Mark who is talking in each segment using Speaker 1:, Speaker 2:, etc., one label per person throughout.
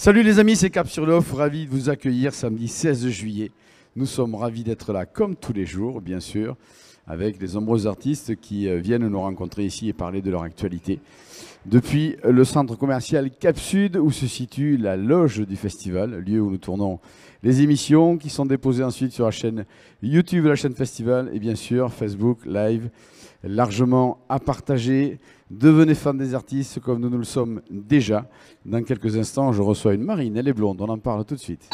Speaker 1: Salut les amis, c'est Cap sur l'Off, ravi de vous accueillir samedi 16 juillet. Nous sommes ravis d'être là comme tous les jours, bien sûr, avec les nombreux artistes qui viennent nous rencontrer ici et parler de leur actualité. Depuis le centre commercial Cap Sud, où se situe la loge du festival, lieu où nous tournons les émissions qui sont déposées ensuite sur la chaîne YouTube de la chaîne Festival et bien sûr Facebook Live, largement à partager. Devenez fan des artistes comme nous le sommes déjà. Dans quelques instants, je reçois une Marine, elle est blonde, on en parle tout de suite.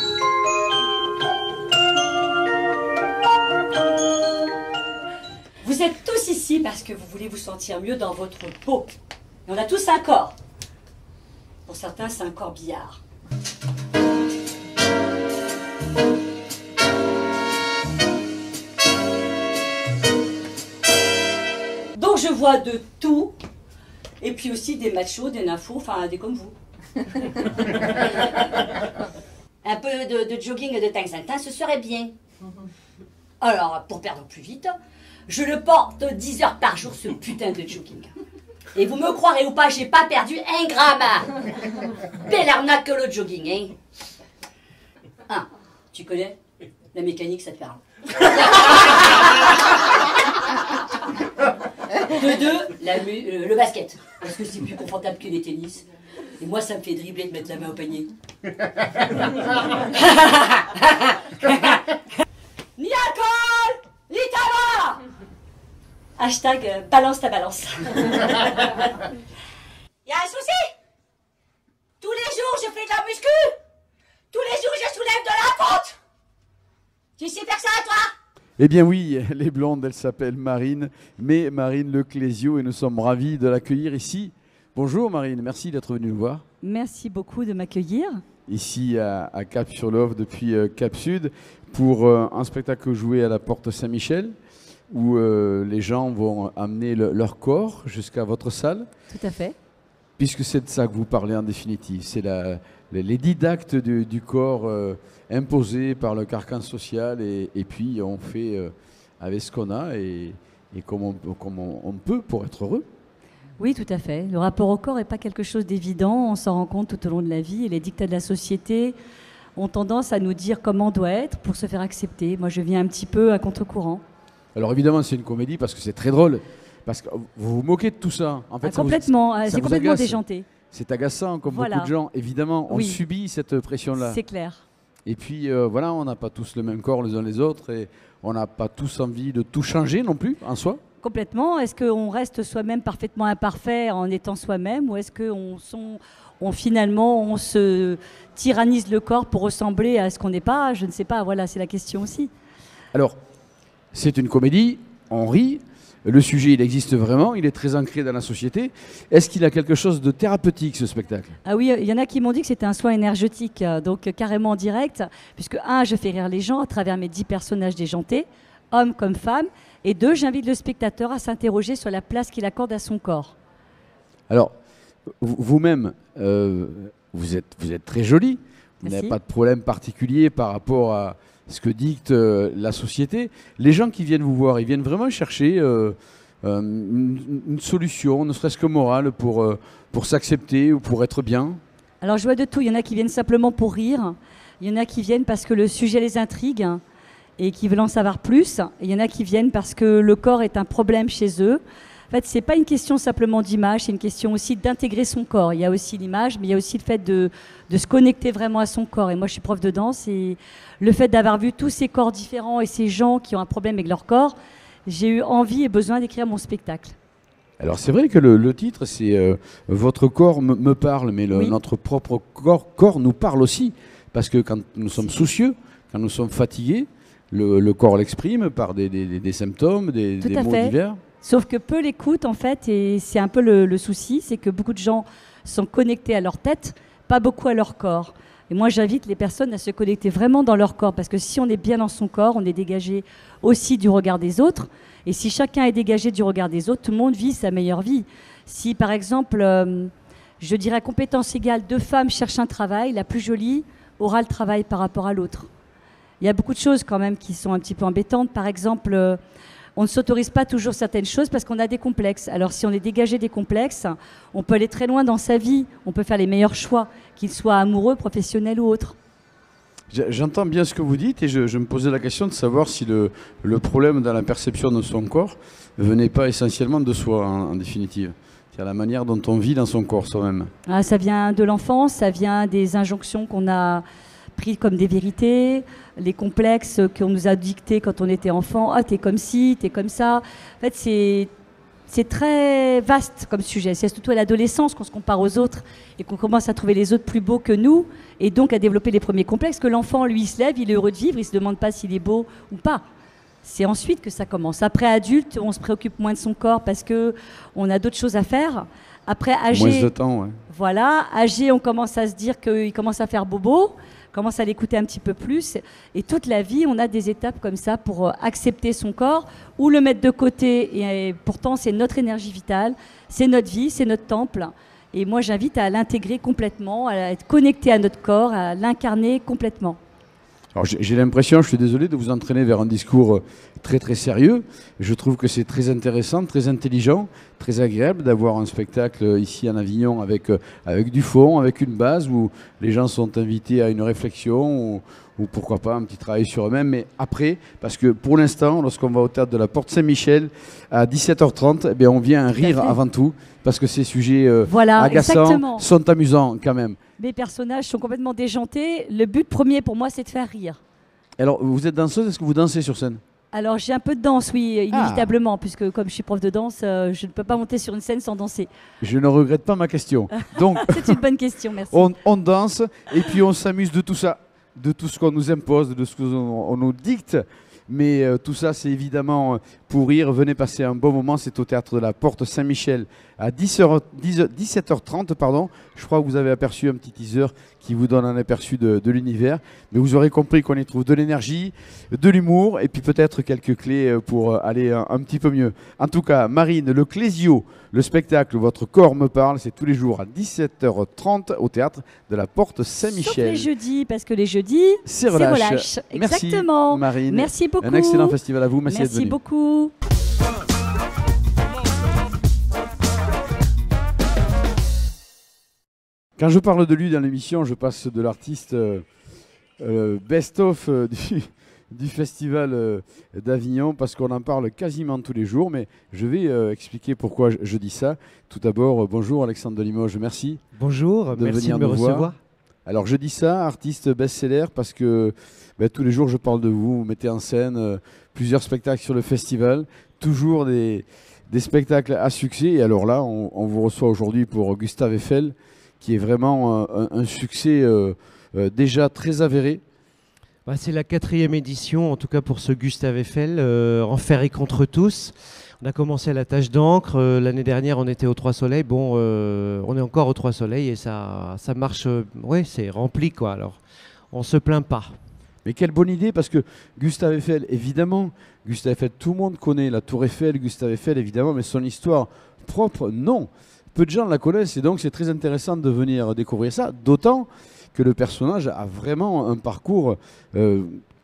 Speaker 2: Vous êtes tous ici parce que vous voulez vous sentir mieux dans votre peau. Et on a tous un corps. Pour certains, c'est un corbillard. Donc je vois de tout. Et puis aussi des machos, des nymphos, enfin des comme vous. Un peu de jogging de temps en temps, ce serait bien. Alors, pour perdre plus vite, je le porte 10 heures par jour, ce putain de jogging. Et vous me croirez ou pas, j'ai pas perdu 1 gramme. Belle arnaque que le jogging, hein. Ah, tu connais? La mécanique, ça te parle. De 2, le basket. Parce que c'est plus confortable que les tennis. Et moi, ça me fait dribbler de mettre la main au panier. Ni alcool, ni tabac. Hashtag balance ta balance. Y a un souci? Tous les jours, je fais de la muscu. Tous les jours, je soulève de la pente. Tu sais faire ça, toi?
Speaker 1: Eh bien oui, elle est blonde, elle s'appelle Marine, mais Marine Leclésio, et nous sommes ravis de l'accueillir ici. Bonjour Marine, merci d'être venue nous voir.
Speaker 3: Merci beaucoup de m'accueillir.
Speaker 1: Ici à Cap sur l'Off depuis Cap Sud pour un spectacle joué à la Porte Saint-Michel où les gens vont amener leur corps jusqu'à votre salle.
Speaker 3: Tout à fait.
Speaker 1: Puisque c'est de ça que vous parlez en définitive, c'est les didactes du corps imposés par le carcan social et puis on fait avec ce qu'on a et comme on peut pour être heureux.
Speaker 3: Oui, tout à fait. Le rapport au corps n'est pas quelque chose d'évident, on s'en rend compte tout au long de la vie et les dictats de la société ont tendance à nous dire comment on doit être pour se faire accepter. Moi, je viens un petit peu à contre-courant.
Speaker 1: Alors évidemment, c'est une comédie parce que c'est très drôle. Parce que vous vous moquez de tout ça. En fait,
Speaker 3: complètement, c'est complètement
Speaker 1: agace.
Speaker 3: Déjanté.
Speaker 1: C'est agaçant, comme
Speaker 3: voilà.
Speaker 1: beaucoup de gens. Évidemment, on subit cette pression-là.
Speaker 3: C'est clair.
Speaker 1: Et puis, voilà, on n'a pas tous le même corps les uns les autres et on n'a pas tous envie de tout changer non plus, en soi.
Speaker 3: Complètement. Est-ce qu'on reste soi-même parfaitement imparfait en étant soi-même ou est-ce qu'on finalement, on se tyrannise le corps pour ressembler à ce qu'on n'est pas? Je ne sais pas. Voilà, c'est la question aussi.
Speaker 1: Alors, c'est une comédie, on rit. Le sujet, il existe vraiment, il est très ancré dans la société. Est-ce qu'il a quelque chose de thérapeutique, ce spectacle?
Speaker 3: Ah oui, il y en a qui m'ont dit que c'était un soin énergétique, donc carrément en direct, puisque 1, je fais rire les gens à travers mes 10 personnages déjantés, hommes comme femmes, et 2, j'invite le spectateur à s'interroger sur la place qu'il accorde à son corps.
Speaker 1: Alors, vous-même, vous êtes très jolie, vous n'avez pas de problème particulier par rapport à ce que dicte la société. Les gens qui viennent vous voir, ils viennent vraiment chercher une solution, ne serait-ce que morale, pour s'accepter ou pour être bien?
Speaker 3: Alors je vois de tout. Il y en a qui viennent simplement pour rire. Il y en a qui viennent parce que le sujet les intrigue et qui veulent en savoir plus. Et il y en a qui viennent parce que le corps est un problème chez eux. En fait, ce n'est pas une question simplement d'image, c'est une question aussi d'intégrer son corps. Il y a aussi l'image, mais il y a aussi le fait de se connecter vraiment à son corps. Et moi, je suis prof de danse et le fait d'avoir vu tous ces corps différents et ces gens qui ont un problème avec leur corps, j'ai eu envie et besoin d'écrire mon spectacle.
Speaker 1: Alors, c'est vrai que le titre, c'est « Votre corps me parle », mais notre propre corps nous parle aussi. Parce que quand nous sommes soucieux, quand nous sommes fatigués, le corps l'exprime par des symptômes, des mots divers.
Speaker 3: Sauf que peu l'écoutent en fait, et c'est un peu le souci, c'est que beaucoup de gens sont connectés à leur tête, pas beaucoup à leur corps. Et moi j'invite les personnes à se connecter vraiment dans leur corps, parce que si on est bien dans son corps, on est dégagé aussi du regard des autres, et si chacun est dégagé du regard des autres, tout le monde vit sa meilleure vie. Si par exemple, je dirais à compétence égale, 2 femmes cherchent un travail, la plus jolie aura le travail par rapport à l'autre. Il y a beaucoup de choses quand même qui sont un petit peu embêtantes, par exemple... on ne s'autorise pas toujours certaines choses parce qu'on a des complexes. Alors si on est dégagé des complexes, on peut aller très loin dans sa vie, on peut faire les meilleurs choix, qu'ils soient amoureux, professionnels ou autres.
Speaker 1: J'entends bien ce que vous dites et je me posais la question de savoir si le problème dans la perception de son corps ne venait pas essentiellement de soi, en définitive. C'est la manière dont on vit dans son corps soi-même.
Speaker 3: Ah, ça vient de l'enfance, ça vient des injonctions qu'on a prises comme des vérités, les complexes qu'on nous a dictés quand on était enfant. Ah, t'es comme ci, t'es comme ça. En fait, c'est très vaste comme sujet. C'est surtout à l'adolescence qu'on se compare aux autres et qu'on commence à trouver les autres plus beaux que nous et donc à développer les premiers complexes. Que l'enfant, lui, il se lève, il est heureux de vivre, il ne se demande pas s'il est beau ou pas. C'est ensuite que ça commence. Après adulte, on se préoccupe moins de son corps parce qu'on a d'autres choses à faire. Après âgé,
Speaker 1: moins de temps, ouais.
Speaker 3: Voilà, âgé, on commence à se dire qu'il commence à faire bobo, commence à l'écouter un petit peu plus. Et toute la vie, on a des étapes comme ça pour accepter son corps ou le mettre de côté. Et pourtant, c'est notre énergie vitale, c'est notre vie, c'est notre temple. Et moi, j'invite à l'intégrer complètement, à être connecté à notre corps, à l'incarner complètement.
Speaker 1: Alors j'ai l'impression, je suis désolé, de vous entraîner vers un discours très très sérieux. Je trouve que c'est très intéressant, très intelligent, très agréable d'avoir un spectacle ici en Avignon avec du fond, avec une base où les gens sont invités à une réflexion ou pourquoi pas un petit travail sur eux-mêmes. Mais après, parce que pour l'instant, lorsqu'on va au théâtre de la Porte Saint-Michel à 17h30, eh bien, on vient rire avant tout parce que ces sujets agaçants
Speaker 3: exactement.
Speaker 1: Sont amusants quand même.
Speaker 3: Mes personnages sont complètement déjantés. Le but premier pour moi, c'est de faire rire.
Speaker 1: Alors, vous êtes danseuse, est-ce que vous dansez sur scène?
Speaker 3: Alors, j'ai un peu de danse, oui, inévitablement, puisque comme je suis prof de danse, je ne peux pas monter sur une scène sans danser.
Speaker 1: Je ne regrette pas ma question. Donc,
Speaker 3: c'est une bonne question, merci.
Speaker 1: On danse et puis on s'amuse de tout ça, de tout ce qu'on nous impose, de ce qu'on nous dicte. Mais tout ça, c'est évidemment pour rire. Venez passer un bon moment. C'est au théâtre de la Porte Saint-Michel à 17h30. Pardon. Je crois que vous avez aperçu un petit teaser qui vous donne un aperçu de l'univers. Mais vous aurez compris qu'on y trouve de l'énergie, de l'humour et puis peut-être quelques clés pour aller un petit peu mieux. En tout cas, Marine, le Clésio, le spectacle Votre corps me parle, c'est tous les jours à 17h30 au théâtre de la Porte Saint-Michel.
Speaker 3: Sauf les jeudis, parce que les jeudis, c'est relâche. Exactement.
Speaker 1: Merci Marine.
Speaker 3: Merci beaucoup.
Speaker 1: Un excellent festival à vous. Merci d'être venu.
Speaker 3: Beaucoup.
Speaker 1: Quand je parle de lui dans l'émission, je passe de l'artiste best-of du festival d'Avignon parce qu'on en parle quasiment tous les jours. Mais je vais expliquer pourquoi je dis ça. Tout d'abord, bonjour Alexandre de Limoges, merci.
Speaker 4: Bonjour, merci de me recevoir.
Speaker 1: Alors je dis ça, artiste best-seller, parce que tous les jours je parle de vous. Vous mettez en scène plusieurs spectacles sur le festival, toujours des spectacles à succès. Et alors là, on vous reçoit aujourd'hui pour Gustave Eiffel, qui est vraiment un succès déjà très avéré.
Speaker 4: C'est la 4e édition, en tout cas pour ce Gustave Eiffel, Enfer et contre tous. On a commencé à la Tache d'encre, l'année dernière on était aux Trois Soleils, on est encore aux Trois Soleils et ça marche, c'est rempli quoi, alors on se plaint pas.
Speaker 1: Mais quelle bonne idée, parce que Gustave Eiffel, évidemment, Gustave Eiffel, tout le monde connaît la Tour Eiffel, Gustave Eiffel évidemment, mais son histoire propre, non. Peu de gens la connaissent et donc c'est très intéressant de venir découvrir ça, d'autant que le personnage a vraiment un parcours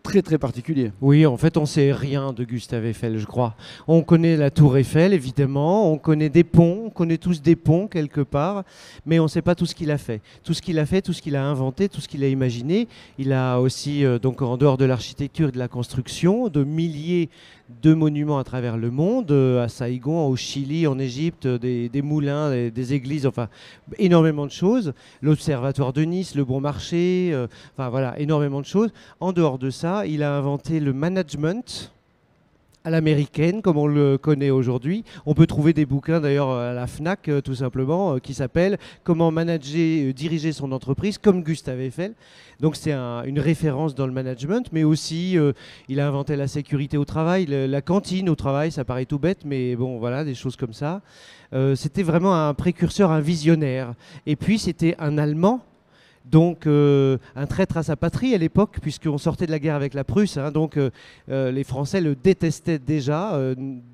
Speaker 1: très très particulier.
Speaker 4: Oui, en fait on sait rien de Gustave Eiffel, je crois. On connaît la Tour Eiffel évidemment, on connaît des ponts, on connaît tous des ponts quelque part, mais on ne sait pas tout ce qu'il a fait. Tout ce qu'il a fait, tout ce qu'il a inventé, tout ce qu'il a imaginé. Il a aussi, donc en dehors de l'architecture et de la construction, de milliers de monuments à travers le monde, à Saïgon, au Chili, en Égypte, des moulins, des églises, enfin énormément de choses. L'Observatoire de Nice, le Bon Marché, enfin voilà, énormément de choses. En dehors de ça, il a inventé le management à l'américaine, comme on le connaît aujourd'hui. On peut trouver des bouquins d'ailleurs à la FNAC, tout simplement, qui s'appellent « Comment manager, diriger son entreprise » comme Gustave Eiffel. Donc c'est une référence dans le management, mais aussi il a inventé la sécurité au travail, la cantine au travail, ça paraît tout bête, mais bon voilà, des choses comme ça. C'était vraiment un précurseur, un visionnaire. Et puis c'était un Allemand, donc un traître à sa patrie à l'époque, puisqu'on sortait de la guerre avec la Prusse, hein, donc les Français le détestaient déjà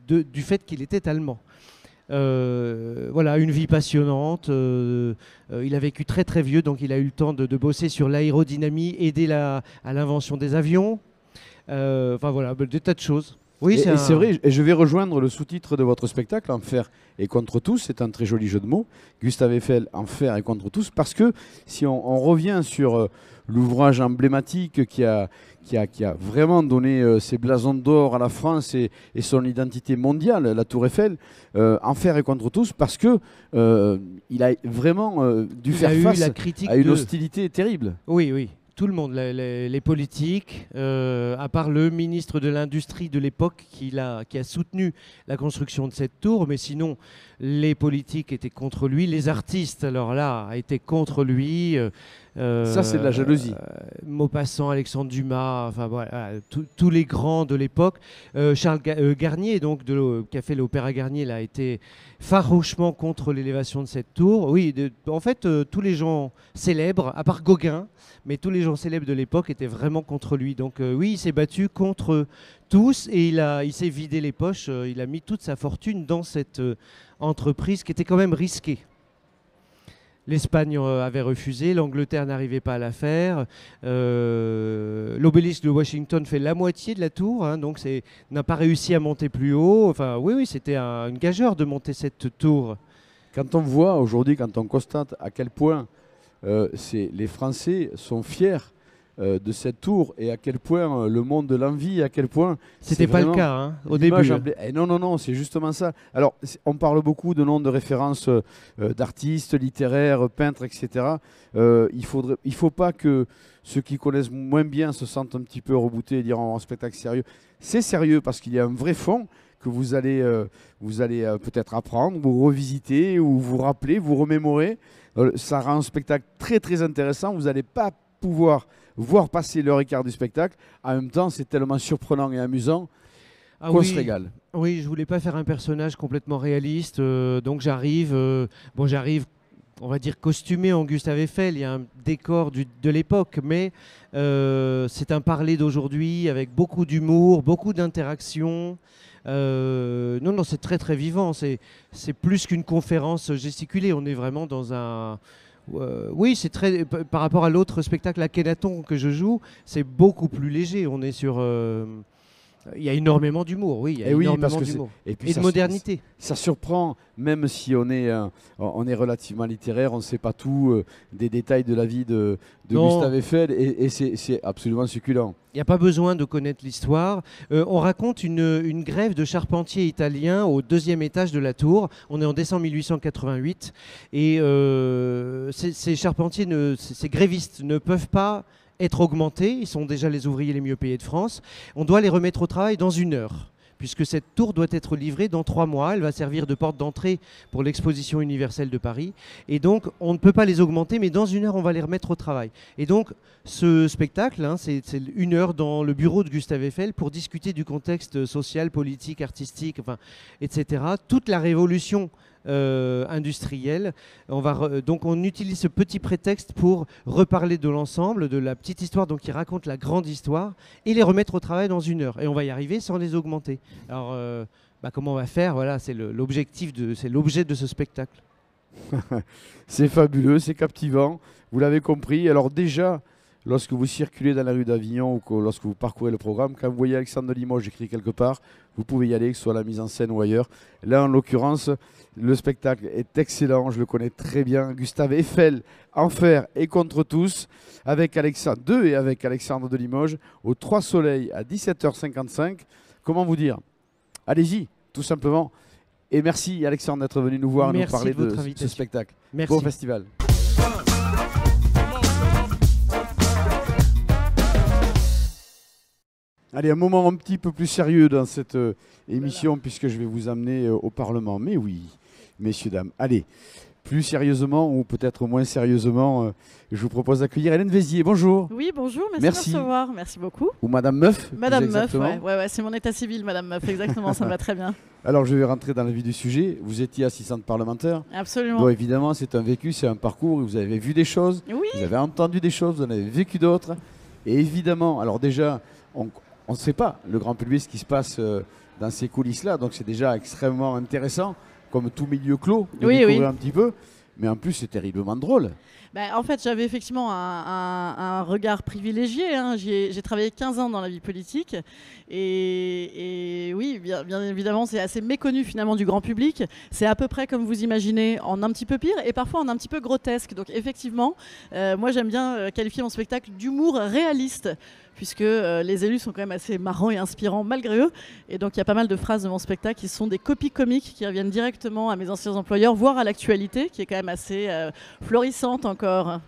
Speaker 4: du fait qu'il était allemand. Voilà, une vie passionnante. Il a vécu très très vieux, donc il a eu le temps de bosser sur l'aérodynamie, aider à l'invention des avions. Enfin voilà, des tas de choses. Oui,
Speaker 1: Et c'est vrai, et je vais rejoindre le sous-titre de votre spectacle, Enfer et contre tous. C'est un très joli jeu de mots. Gustave Eiffel, Enfer et contre tous. Parce que si on revient sur l'ouvrage emblématique qui a vraiment donné ses blasons d'or à la France et son identité mondiale, la Tour Eiffel, Enfer et contre tous, parce que il a vraiment dû faire face à une hostilité terrible.
Speaker 4: Oui, oui. Tout le monde, les politiques, à part le ministre de l'Industrie de l'époque qui a soutenu la construction de cette tour, mais sinon les politiques étaient contre lui, les artistes alors là étaient contre lui.
Speaker 1: Ça c'est de la jalousie.
Speaker 4: Maupassant, Alexandre Dumas, enfin voilà, tous les grands de l'époque. Charles Garnier, donc qui a fait l'Opéra Garnier, a été farouchement contre l'élévation de cette tour. Oui, en fait, tous les gens célèbres, à part Gauguin, mais tous les gens célèbres de l'époque étaient vraiment contre lui. Donc oui, il s'est battu contre tous et il s'est vidé les poches. Il a mis toute sa fortune dans cette entreprise qui était quand même risquée. L'Espagne avait refusé, l'Angleterre n'arrivait pas à la faire. L'obélisque de Washington fait la moitié de la tour, hein, donc n'a pas réussi à monter plus haut. Enfin, oui, c'était une gageure de monter cette tour.
Speaker 1: Quand on voit aujourd'hui, quand on constate à quel point les Français sont fiers de cette tour et à quel point le monde l'envie, à quel point...
Speaker 4: C'était pas le cas hein, au début.
Speaker 1: Non, c'est justement ça. Alors, on parle beaucoup de noms de références d'artistes, littéraires, peintres, etc. Il faut pas que ceux qui connaissent moins bien se sentent un petit peu rebootés et diront un spectacle sérieux. C'est sérieux parce qu'il y a un vrai fond que vous allez peut-être apprendre, vous revisiter, ou vous rappeler, vous remémorer. Ça rend un spectacle très très intéressant. Vous n'allez pas pouvoir voir passer l'heure et quart du spectacle. En même temps, c'est tellement surprenant et amusant qu'on se régale.
Speaker 4: Oui, je voulais pas faire un personnage complètement réaliste, donc j'arrive, on va dire costumé en Gustave Eiffel. Il y a un décor de l'époque, mais c'est un parler d'aujourd'hui avec beaucoup d'humour, beaucoup d'interaction. Non, c'est très très vivant. C'est plus qu'une conférence gesticulée. On est vraiment dans un... oui, c'est très. Par rapport à l'autre spectacle, Akhenaton, que je joue, c'est beaucoup plus léger. On est sur. Il y a énormément d'humour, oui. Il y a énormément d'humour. Et de modernité.
Speaker 1: Ça surprend, même si on est relativement littéraire, on ne sait pas tout des détails de la vie de Gustave Eiffel, et c'est absolument succulent.
Speaker 4: Il n'y a pas besoin de connaître l'histoire. On raconte une grève de charpentiers italiens au 2e étage de la tour. On est en décembre 1888. Et ces charpentiers, ces grévistes ne peuvent pas être augmentés. Ils sont déjà les ouvriers les mieux payés de France. On doit les remettre au travail dans 1 heure, puisque cette tour doit être livrée dans 3 mois. Elle va servir de porte d'entrée pour l'exposition universelle de Paris. Et donc, on ne peut pas les augmenter, mais dans 1 heure, on va les remettre au travail. Et donc, ce spectacle, hein, c'est 1 heure dans le bureau de Gustave Eiffel pour discuter du contexte social, politique, artistique, enfin, etc. Toute la révolution industrielle. Donc on utilise ce petit prétexte pour reparler de l'ensemble, de la petite histoire donc qui raconte la grande histoire, et les remettre au travail dans 1 heure. Et on va y arriver sans les augmenter. Alors comment on va faire? Voilà, c'est c'est l'objet de ce spectacle.
Speaker 1: C'est fabuleux, c'est captivant, vous l'avez compris. Alors déjà, lorsque vous circulez dans la rue d'Avignon ou lorsque vous parcourez le programme, quand vous voyez Alexandre de Limoges écrit quelque part, vous pouvez y aller, que ce soit la mise en scène ou ailleurs. Là, en l'occurrence, le spectacle est excellent, je le connais très bien. Gustave Eiffel, Enfer et contre tous, avec Alexandre de Limoges, au 3 Soleils à 17h55. Comment vous dire? Allez-y, tout simplement. Et merci Alexandre d'être venu nous voir et nous parler de ce spectacle.
Speaker 4: Merci.
Speaker 1: Bon festival. Allez, un moment un petit peu plus sérieux dans cette émission, puisque je vais vous amener au Parlement. Mais oui, messieurs, dames. Allez, plus sérieusement ou peut-être moins sérieusement, je vous propose d'accueillir Hélène Vézier. Bonjour.
Speaker 5: Oui, bonjour, merci de me recevoir. Merci beaucoup.
Speaker 1: Ou Madame Meuf.
Speaker 5: Madame Meuf, ouais, c'est mon état civil, Madame Meuf, exactement, ça me va très bien.
Speaker 1: Alors, je vais rentrer dans le vif du sujet. Vous étiez assistante parlementaire.
Speaker 5: Absolument.
Speaker 1: Bon, évidemment, c'est un vécu, c'est un parcours. Vous avez vu des choses,
Speaker 5: oui.
Speaker 1: Vous avez entendu des choses, vous en avez vécu d'autres. Et évidemment, alors déjà, on ne sait pas, le grand public, ce qui se passe dans ces coulisses-là. Donc c'est déjà extrêmement intéressant, comme tout milieu clos, de découvrir un petit peu. mais en plus c'est terriblement drôle.
Speaker 5: Ben, en fait, j'avais effectivement un regard privilégié, hein. J'ai travaillé 15 ans dans la vie politique. Et oui, bien évidemment, c'est assez méconnu finalement du grand public. C'est à peu près comme vous imaginez, en un petit peu pire et parfois en un petit peu grotesque. Donc effectivement, moi j'aime bien qualifier mon spectacle d'humour réaliste, puisque les élus sont quand même assez marrants et inspirants malgré eux. Et donc il y a pas mal de phrases de mon spectacle qui sont des copies comiques qui reviennent directement à mes anciens employeurs, voire à l'actualité, qui est quand même assez florissante encore.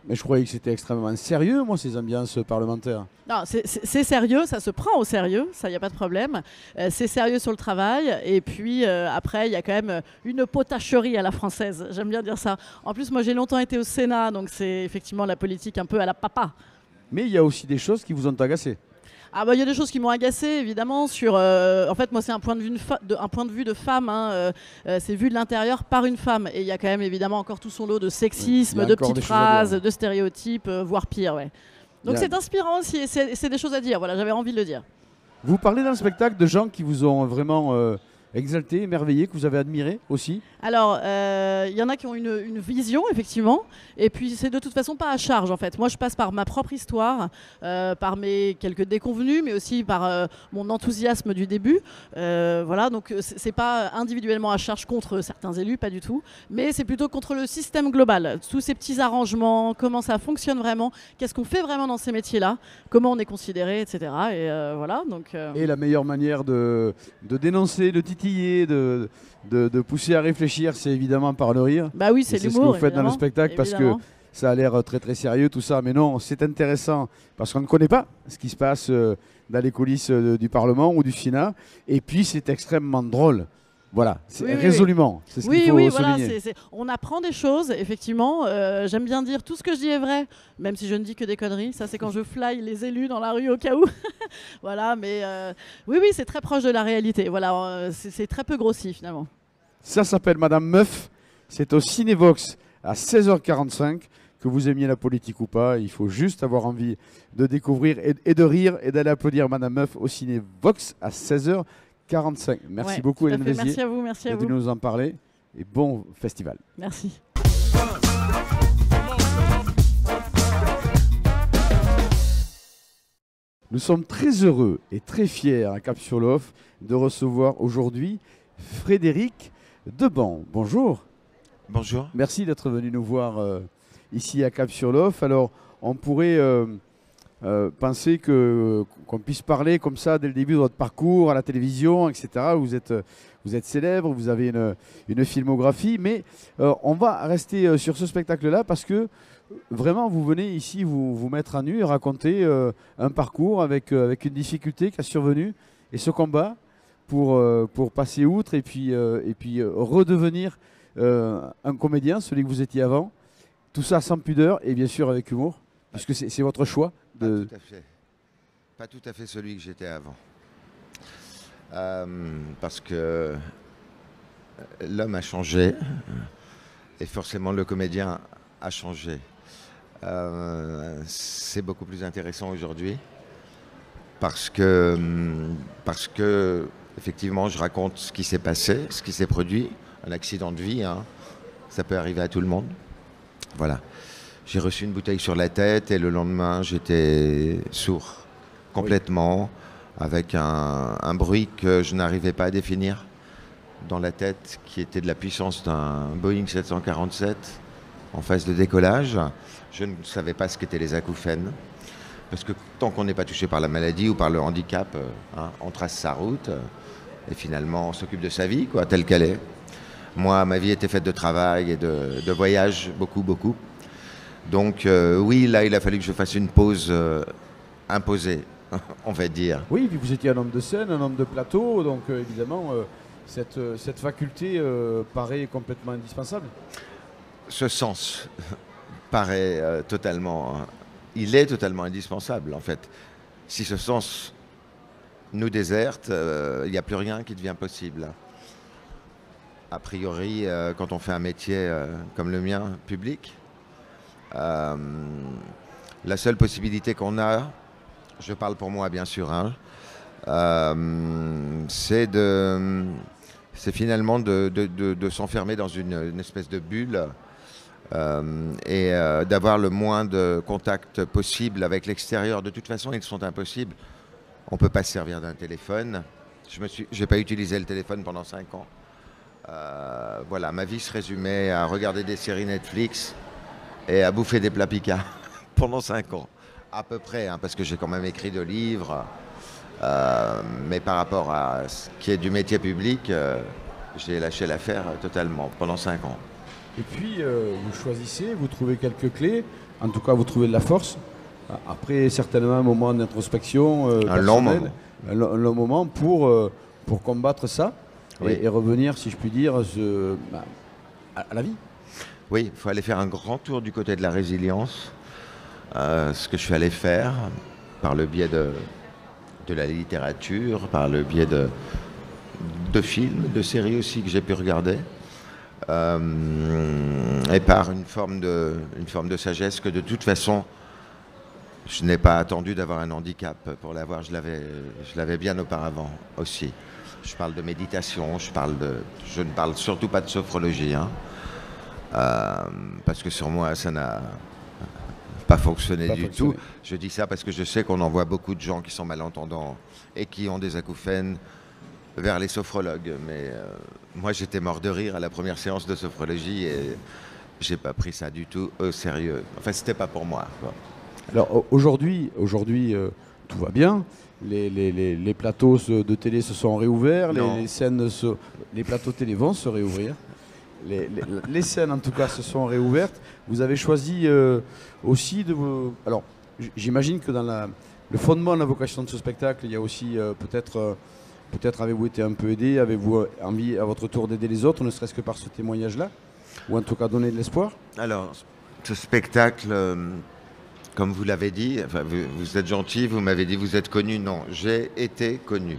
Speaker 1: Mais je croyais que c'était extrêmement sérieux, moi, ces ambiances parlementaires.
Speaker 5: Non, c'est sérieux, ça se prend au sérieux, ça, il n'y a pas de problème. C'est sérieux sur le travail. Et puis après, il y a quand même une potacherie à la française. J'aime bien dire ça. En plus, moi, j'ai longtemps été au Sénat, donc c'est effectivement la politique un peu à la papa.
Speaker 1: Mais il y a aussi des choses qui vous ont agacé.
Speaker 5: Ah bah il y a des choses qui m'ont agacé évidemment sur en fait moi c'est un point de vue de femme, hein, c'est vu de l'intérieur par une femme et il y a quand même évidemment encore tout son lot de sexisme,
Speaker 1: oui,
Speaker 5: de petites phrases, de stéréotypes, voire pire, ouais. Donc c'est inspirant aussi et c'est des choses à dire, voilà, j'avais envie de le dire.
Speaker 1: Vous parlez dans le spectacle de gens qui vous ont vraiment exalté, émerveillé, que vous avez admiré aussi?
Speaker 5: Alors, il y en a qui ont une vision, effectivement, et puis c'est de toute façon pas à charge, en fait. Moi, je passe par ma propre histoire, par mes quelques déconvenus, mais aussi par mon enthousiasme du début. Voilà, donc c'est pas individuellement à charge contre certains élus, pas du tout, mais c'est plutôt contre le système global. Tous ces petits arrangements, comment ça fonctionne vraiment, qu'est-ce qu'on fait vraiment dans ces métiers-là, comment on est considéré, etc. Et voilà, donc...
Speaker 1: Et la meilleure manière de dénoncer, de titiller, de pousser à réfléchir, c'est évidemment par le rire.
Speaker 5: Bah oui, c'est
Speaker 1: l'humour. C'est ce que vous faites dans le spectacle, évidemment. Parce que ça a l'air très très sérieux tout ça, mais non, c'est intéressant parce qu'on ne connaît pas ce qui se passe dans les coulisses du Parlement ou du Sénat, et puis c'est extrêmement drôle. Voilà, résolument, c'est ce qu'il faut souligner.
Speaker 5: Voilà, on apprend des choses, effectivement. J'aime bien dire tout ce que je dis est vrai, même si je ne dis que des conneries. Ça, c'est quand je fly les élus dans la rue au cas où. Voilà, mais oui, c'est très proche de la réalité. Voilà, c'est très peu grossi finalement.
Speaker 1: Ça s'appelle Madame Meuf. C'est au Cinévox à 16h45. Que vous aimiez la politique ou pas, il faut juste avoir envie de découvrir et de rire et d'aller applaudir Madame Meuf au Cinévox à 16h45. Merci beaucoup Hélène Vézier.
Speaker 5: Merci à vous, merci à vous.
Speaker 1: De nous en parler et bon festival.
Speaker 5: Merci.
Speaker 1: Nous sommes très heureux et très fiers à Cap-sur-l'Off de recevoir aujourd'hui Frédéric Deban. Bonjour.
Speaker 6: Bonjour.
Speaker 1: Merci d'être venu nous voir ici à Cap-sur-l'Off. Alors, on pourrait penser qu'on puisse parler comme ça dès le début de votre parcours à la télévision, etc. Vous êtes célèbre, vous avez une filmographie, mais on va rester sur ce spectacle-là parce que vraiment, vous venez ici vous mettre à nu et raconter un parcours avec une difficulté qui a survenu et ce combat pour passer outre et puis redevenir un comédien, celui que vous étiez avant. Tout ça sans pudeur et bien sûr avec humour, parce que c'est votre choix.
Speaker 6: Pas tout à fait. Pas tout à fait celui que j'étais avant. Parce que l'homme a changé et forcément le comédien a changé. C'est beaucoup plus intéressant aujourd'hui parce que effectivement je raconte ce qui s'est passé, ce qui s'est produit, un accident de vie, hein. Ça peut arriver à tout le monde. Voilà. J'ai reçu une bouteille sur la tête et le lendemain j'étais sourd complètement, avec un bruit que je n'arrivais pas à définir dans la tête, qui était de la puissance d'un Boeing 747 en phase de décollage. Je ne savais pas ce qu'étaient les acouphènes, parce que tant qu'on n'est pas touché par la maladie ou par le handicap, hein, on trace sa route et finalement on s'occupe de sa vie, quoi, telle qu'elle est. Moi, ma vie était faite de travail et de voyages, beaucoup. Donc oui, là, il a fallu que je fasse une pause imposée, on va dire.
Speaker 1: Oui, puis vous étiez un homme de scène, un homme de plateau, donc évidemment, cette faculté paraît complètement indispensable.
Speaker 6: Ce sens paraît totalement... il est totalement indispensable, en fait. Si ce sens nous déserte, il n'y a plus rien qui devient possible. A priori, quand on fait un métier comme le mien, public, la seule possibilité qu'on a, je parle pour moi bien sûr, hein, c'est finalement de s'enfermer dans une espèce de bulle D'avoir le moins de contact possible avec l'extérieur. De toute façon, ils sont impossibles. On ne peut pas se servir d'un téléphone. Je n'ai pas utilisé le téléphone pendant 5 ans. Voilà, ma vie se résumait à regarder des séries Netflix et à bouffer des plats picards pendant 5 ans. À peu près, hein, parce que j'ai quand même écrit 2 livres. Mais par rapport à ce qui est du métier public, j'ai lâché l'affaire totalement pendant 5 ans.
Speaker 1: Et puis, vous choisissez, vous trouvez quelques clés. En tout cas, vous trouvez de la force. Après, certainement, un moment d'introspection
Speaker 6: Un long moment.
Speaker 1: Un long moment pour combattre ça
Speaker 6: Oui.
Speaker 1: et revenir, si je puis dire, à la vie.
Speaker 6: Oui, il faut aller faire un grand tour du côté de la résilience. Ce que je suis allé faire par le biais de la littérature, par le biais de films, de séries aussi que j'ai pu regarder. Et par une forme de sagesse que de toute façon, je n'ai pas attendu d'avoir un handicap pour l'avoir. Je l'avais bien auparavant aussi. Je parle de méditation, je ne parle surtout pas de sophrologie, hein, parce que sur moi, ça n'a pas fonctionné du tout. Je dis ça parce que je sais qu'on envoie beaucoup de gens qui sont malentendants et qui ont des acouphènes vers les sophrologues. Mais moi, j'étais mort de rire à la première séance de sophrologie et j'ai pas pris ça du tout au sérieux. Enfin, c'était pas pour moi, quoi.
Speaker 1: Alors aujourd'hui, tout va bien. Les plateaux de télé se sont réouverts, les plateaux télé vont se réouvrir. Les scènes, en tout cas, se sont réouvertes. Vous avez choisi aussi de vous... Alors, j'imagine que dans le fondement de la vocation de ce spectacle, il y a aussi peut-être avez-vous été un peu aidé, avez-vous envie à votre tour d'aider les autres, ne serait-ce que par ce témoignage-là, ou en tout cas donner de l'espoir?
Speaker 6: Alors, ce spectacle, comme vous l'avez dit, enfin, vous êtes gentil, vous m'avez dit vous êtes connu. Non, j'ai été connu.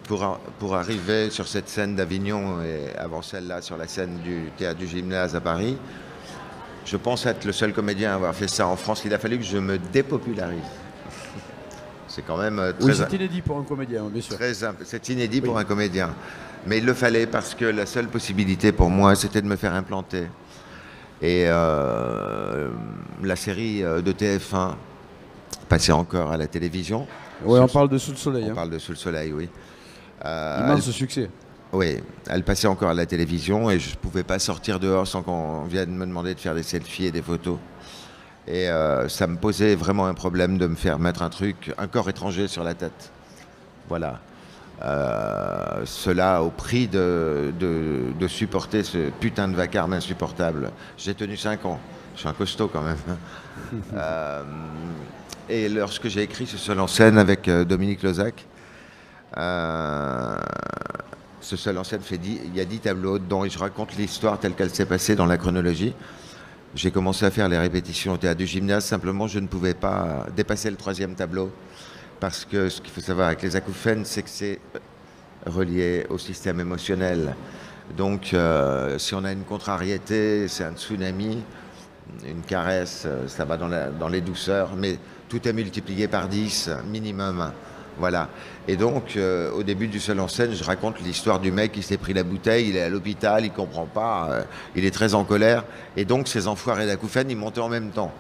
Speaker 6: Pour arriver sur cette scène d'Avignon et avant celle-là sur la scène du Théâtre du Gymnase à Paris, je pense être le seul comédien à avoir fait ça en France. Il a fallu que je me dépopularise. C'est quand même très...
Speaker 1: Oui, c'est inédit pour un comédien, bien sûr.
Speaker 6: C'est inédit pour un comédien. Mais il le fallait parce que la seule possibilité pour moi, c'était de me faire implanter. Et la série de TF1 passait encore à la télévision.
Speaker 1: Oui, on parle de Sous le Soleil.
Speaker 6: On parle de Sous le Soleil, oui.
Speaker 1: Immense succès.
Speaker 6: Oui, elle passait encore à la télévision et je ne pouvais pas sortir dehors sans qu'on vienne me demander de faire des selfies et des photos. Et ça me posait vraiment un problème de me faire mettre un corps étranger sur la tête. Voilà. Cela au prix de supporter ce putain de vacarme insupportable. J'ai tenu 5 ans. Je suis un costaud quand même. Et lorsque j'ai écrit ce seul en scène avec Dominique Lozac, ce seul en scène il y a 10 tableaux dedans et je raconte l'histoire telle qu'elle s'est passée dans la chronologie. J'ai commencé à faire les répétitions au Théâtre du Gymnase, simplement je ne pouvais pas dépasser le 3e tableau parce que ce qu'il faut savoir avec les acouphènes, c'est que c'est relié au système émotionnel. Donc si on a une contrariété, c'est un tsunami, une caresse, ça va dans les douceurs, mais tout est multiplié par 10 minimum. Voilà. Et donc, au début du seul en scène, je raconte l'histoire du mec qui s'est pris la bouteille, il est à l'hôpital, il comprend pas, il est très en colère. Et donc, ces enfoirés d'acouphènes, ils montaient en même temps.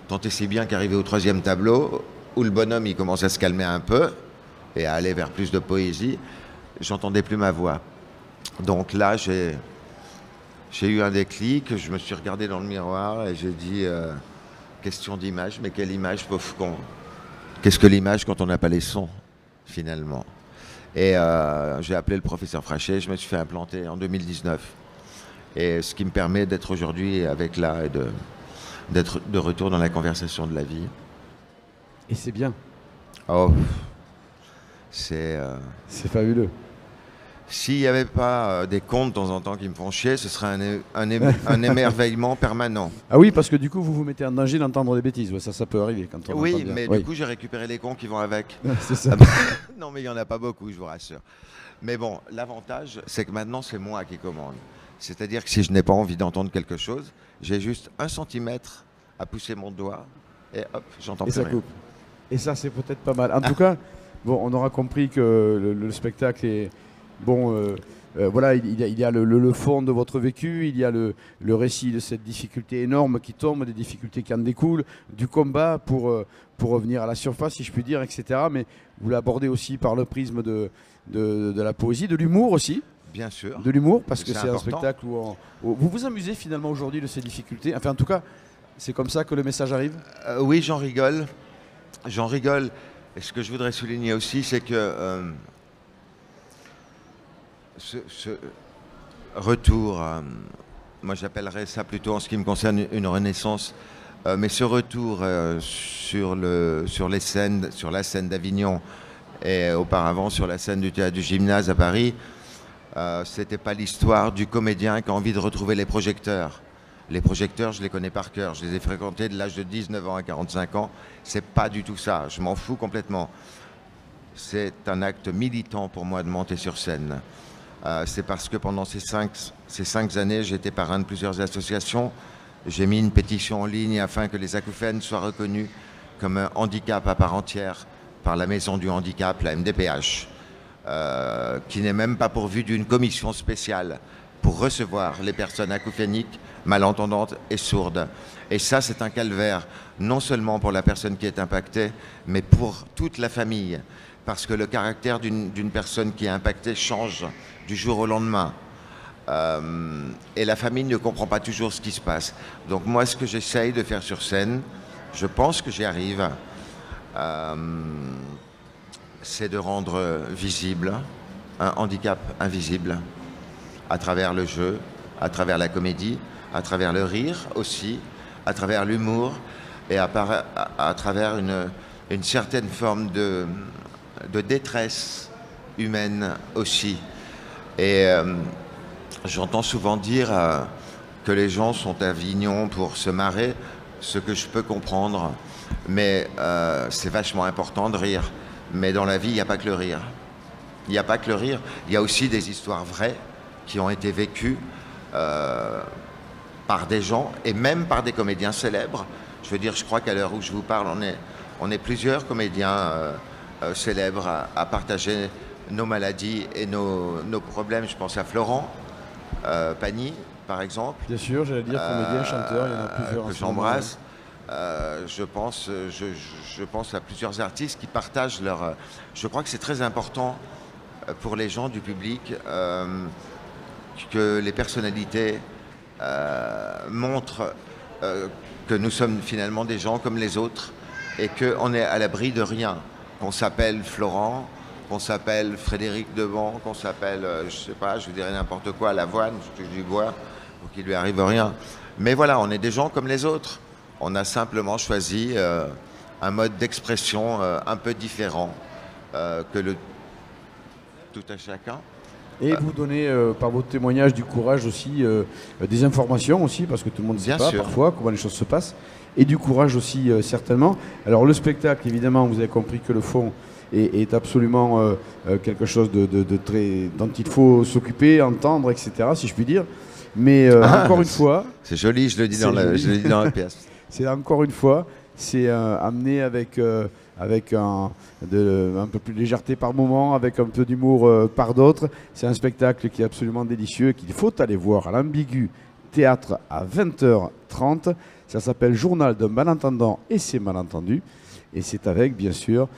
Speaker 6: Tant et si bien qu'arrivé au 3e tableau, où le bonhomme, il commence à se calmer un peu et à aller vers plus de poésie, j'entendais plus ma voix. Donc là, j'ai eu un déclic, je me suis regardé dans le miroir et j'ai dit, question d'image, mais quelle image, pauvre con. Qu'est-ce que l'image quand on n'a pas les sons, finalement? Et j'ai appelé le professeur Frachet, je me suis fait implanter en 2019. Et ce qui me permet d'être aujourd'hui avec là et d'être de retour dans la conversation de la vie.
Speaker 1: Et c'est bien.
Speaker 6: Oh, c'est
Speaker 1: fabuleux.
Speaker 6: S'il n'y avait pas des cons de temps en temps qui me font chier, ce serait un émerveillement permanent.
Speaker 1: Ah oui, parce que du coup, vous vous mettez en danger d'entendre des bêtises. Ouais, ça peut arriver quand on
Speaker 6: Oui,
Speaker 1: entend bien.
Speaker 6: mais
Speaker 1: Oui.
Speaker 6: du coup, j'ai récupéré les cons qui vont avec.
Speaker 1: C'est ça.
Speaker 6: Non, mais il n'y en a pas beaucoup, je vous rassure. Mais bon, l'avantage, c'est que maintenant, c'est moi qui commande. C'est-à-dire que si je n'ai pas envie d'entendre quelque chose, j'ai juste 1 centimètre à pousser mon doigt et hop, j'entends
Speaker 1: Et
Speaker 6: plus
Speaker 1: ça
Speaker 6: rien.
Speaker 1: coupe. Et ça, c'est peut-être pas mal. En tout cas, bon, on aura compris que le spectacle est... Bon, voilà, il y a le fond de votre vécu, il y a le récit de cette difficulté énorme qui tombe, des difficultés qui en découlent, du combat pour revenir à la surface, si je puis dire, etc. Mais vous l'abordez aussi par le prisme de la poésie, de l'humour aussi.
Speaker 6: Bien sûr.
Speaker 1: De l'humour, parce que c'est un
Speaker 6: important.
Speaker 1: spectacle où vous vous amusez finalement aujourd'hui de ces difficultés. Enfin, en tout cas, c'est comme ça que le message arrive.
Speaker 6: Oui, j'en rigole. J'en rigole. Et ce que je voudrais souligner aussi, c'est que ce retour, moi j'appellerais ça plutôt en ce qui me concerne une renaissance, mais ce retour sur la scène d'Avignon et auparavant sur la scène du théâtre du Gymnase à Paris, c'était pas l'histoire du comédien qui a envie de retrouver les projecteurs. Les projecteurs, je les connais par cœur. Je les ai fréquentés de l'âge de 19 ans à 45 ans. C'est pas du tout ça. Je m'en fous complètement. C'est un acte militant pour moi de monter sur scène. C'est parce que pendant ces cinq années, j'ai été parrain de plusieurs associations. J'ai mis une pétition en ligne afin que les acouphènes soient reconnus comme un handicap à part entière par la Maison du Handicap, la MDPH, qui n'est même pas pourvue d'une commission spéciale pour recevoir les personnes acouphéniques, malentendantes et sourdes. Et ça, c'est un calvaire, non seulement pour la personne qui est impactée, mais pour toute la famille. Parce que le caractère d'une personne qui est impactée change du jour au lendemain. Et la famille ne comprend pas toujours ce qui se passe. Donc moi, ce que j'essaye de faire sur scène, je pense que j'y arrive, c'est de rendre visible un handicap invisible à travers le jeu, à travers la comédie, à travers le rire aussi, à travers l'humour et à travers une certaine forme de détresse humaine aussi. Et j'entends souvent dire que les gens sont à Avignon pour se marrer, ce que je peux comprendre, mais c'est vachement important de rire. Mais dans la vie, il n'y a pas que le rire. Il n'y a pas que le rire, il y a aussi des histoires vraies qui ont été vécues par des gens et même par des comédiens célèbres. Je veux dire, je crois qu'à l'heure où je vous parle, on est plusieurs comédiens célèbres à partager nos maladies et nos problèmes. Je pense à Florent Pagny, par exemple.
Speaker 1: Bien sûr, j'allais dire comédien, chanteur, il y en a plusieurs.
Speaker 6: Que j'embrasse. Je pense à plusieurs artistes qui partagent leur... Je crois que c'est très important pour les gens du public que les personnalités montrent que nous sommes finalement des gens comme les autres et qu'on est à l'abri de rien. Qu'on s'appelle Florent, qu'on s'appelle Frédéric Deban, qu'on s'appelle, je sais pas, je vous dirais n'importe quoi, Lavoine, je touche du bois, pour qu'il lui arrive rien. Mais voilà, on est des gens comme les autres. On a simplement choisi un mode d'expression un peu différent que le tout à chacun.
Speaker 1: Et vous donnez par votre témoignage du courage aussi, des informations aussi, parce que tout le monde ne sait pas parfois comment les choses se passent, et du courage aussi certainement. Alors le spectacle, évidemment, vous avez compris que le fond est absolument quelque chose de très, dont il faut s'occuper, entendre, etc., si je puis dire. Mais encore une fois...
Speaker 6: C'est joli, je le dis dans la pièce.
Speaker 1: C'est encore une fois, c'est amené avec un peu plus de légèreté par moment, avec un peu d'humour par d'autres. C'est un spectacle qui est absolument délicieux, qu'il faut aller voir à l'Ambigu Théâtre à 20h30. Ça s'appelle Journal d'un malentendant et ses malentendus. Et c'est avec, bien sûr,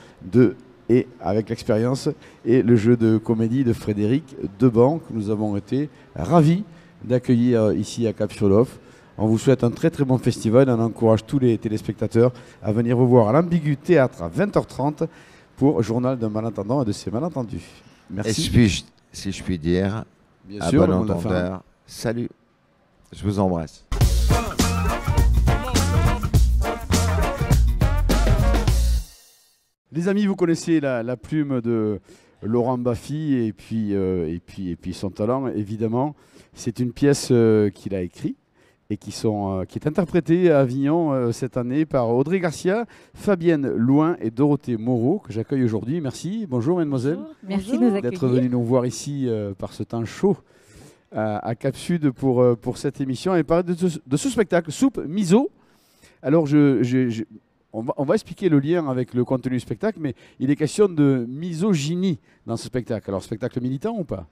Speaker 1: avec l'expérience et le jeu de comédie de Frédéric Deban, que nous avons été ravis d'accueillir ici à Cap-sur-Lof. On vous souhaite un très très bon festival et on encourage tous les téléspectateurs à venir vous voir à l'Ambigu Théâtre à 20h30 pour Journal d'un malentendant et de ses malentendus. Merci.
Speaker 6: Et si je puis dire,
Speaker 1: bien sûr,
Speaker 6: bon entendeur, salut, je vous embrasse.
Speaker 1: Les amis, vous connaissez la plume de Laurent Baffy et puis son talent, évidemment. C'est une pièce qu'il a écrite et qui est interprétée à Avignon cette année par Audrey Garcia, Fabienne Louin et Dorothée Moreau, que j'accueille aujourd'hui. Merci. Bonjour, mademoiselle.
Speaker 3: Bonjour. Merci de nous accueillir.
Speaker 1: D'être venue nous voir ici par ce temps chaud à Cap Sud pour cette émission et parler de ce spectacle, Soupe Miso. Alors, on va expliquer le lien avec le contenu du spectacle, mais il est question de misogynie dans ce spectacle. Alors, spectacle militant ou pas ?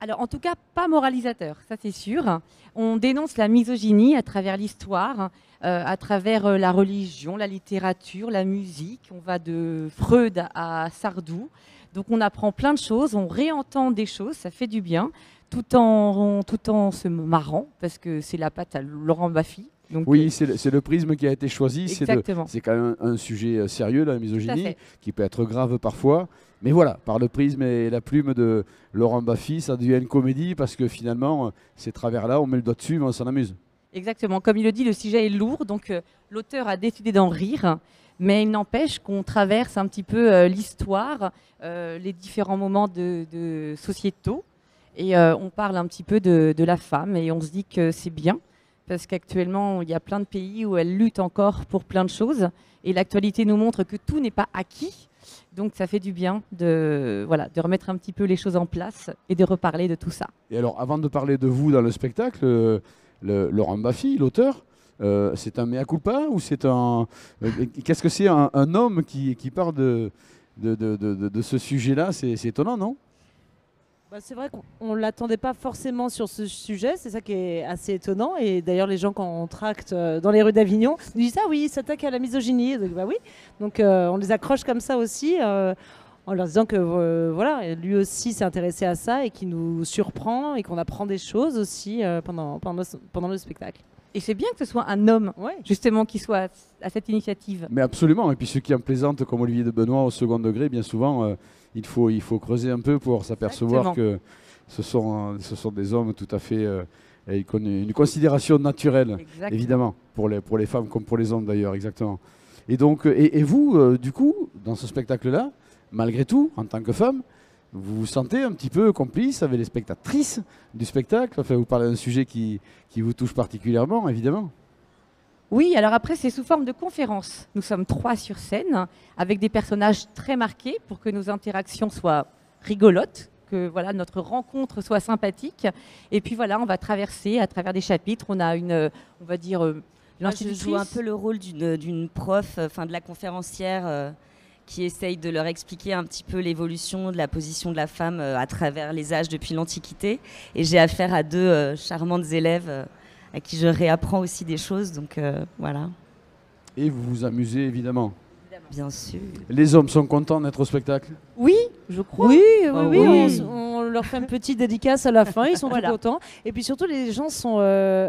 Speaker 7: Alors, en tout cas, pas moralisateur, ça c'est sûr. On dénonce la misogynie à travers l'histoire, à travers la religion, la littérature, la musique. On va de Freud à Sardou. Donc, on apprend plein de choses, on réentend des choses, ça fait du bien, tout en se marrant, parce que c'est la patte à Laurent Baffy. Donc,
Speaker 1: Oui, c'est le prisme qui a été choisi.
Speaker 7: Exactement.
Speaker 1: C'est quand même un sujet sérieux, la
Speaker 7: Tout à
Speaker 1: misogynie,
Speaker 7: fait.
Speaker 1: qui peut être grave parfois. Mais voilà, par le prisme et la plume de Laurent Baffy, ça devient une comédie parce que finalement, ces travers-là, on met le doigt dessus, mais on s'en amuse.
Speaker 7: Exactement. Comme il le dit, le sujet est lourd, donc l'auteur a décidé d'en rire. Mais il n'empêche qu'on traverse un petit peu l'histoire, les différents moments de sociétaux. Et on parle un petit peu de la femme et on se dit que c'est bien. Parce qu'actuellement, il y a plein de pays où elle lutte encore pour plein de choses. Et l'actualité nous montre que tout n'est pas acquis. Donc ça fait du bien de remettre un petit peu les choses en place et de reparler de tout ça.
Speaker 1: Et alors, avant de parler de vous dans le spectacle, Laurent Baffy, l'auteur, c'est un mea culpa ou c'est un... Qu'est-ce que c'est un homme qui parle de ce sujet-là? C'est étonnant, non?
Speaker 8: C'est vrai qu'on ne l'attendait pas forcément sur ce sujet, c'est ça qui est assez étonnant. Et d'ailleurs, les gens, quand on tracte dans les rues d'Avignon, nous disent « Ah oui, il s'attaque à la misogynie ». Donc, bah oui. Donc on les accroche comme ça aussi, en leur disant que voilà, lui aussi s'est intéressé à ça et qui nous surprend et qu'on apprend des choses aussi pendant le spectacle.
Speaker 7: Et c'est bien que ce soit un homme,
Speaker 8: Ouais.
Speaker 7: justement, qui soit à cette initiative.
Speaker 1: Mais absolument. Et puis ceux qui en plaisantent, comme Olivier de Benoît, au second degré, bien souvent, il faut creuser un peu pour s'apercevoir
Speaker 7: Exactement.
Speaker 1: que ce sont des hommes tout à fait avec une considération naturelle,
Speaker 7: Exactement.
Speaker 1: évidemment, pour les femmes comme pour les hommes d'ailleurs, exactement. Et donc, et vous, du coup, dans ce spectacle-là, malgré tout, en tant que femme, vous vous sentez un petit peu complice avec les spectatrices du spectacle? Enfin, vous parlez d'un sujet qui vous touche particulièrement, évidemment.
Speaker 7: Oui, alors après, c'est sous forme de conférence. Nous sommes 3 sur scène, avec des personnages très marqués pour que nos interactions soient rigolotes, que voilà, notre rencontre soit sympathique. Et puis voilà, on va traverser à travers des chapitres. On a on va dire,
Speaker 9: Moi, je
Speaker 7: l'institutrice.
Speaker 9: joue un peu le rôle d'une prof, enfin de la conférencière qui essaye de leur expliquer un petit peu l'évolution de la position de la femme à travers les âges depuis l'Antiquité. Et j'ai affaire à 2 charmantes élèves à qui je réapprends aussi des choses. Donc voilà,
Speaker 1: Et vous vous amusez, évidemment.
Speaker 9: bien sûr.
Speaker 1: Les hommes sont contents d'être au spectacle?
Speaker 7: Oui, je crois.
Speaker 8: Oui,
Speaker 7: Ah
Speaker 8: oui,
Speaker 7: oui.
Speaker 8: on leur fait une petite dédicace à la fin, ils sont
Speaker 7: Voilà.
Speaker 8: tout contents. Et puis surtout, les gens sont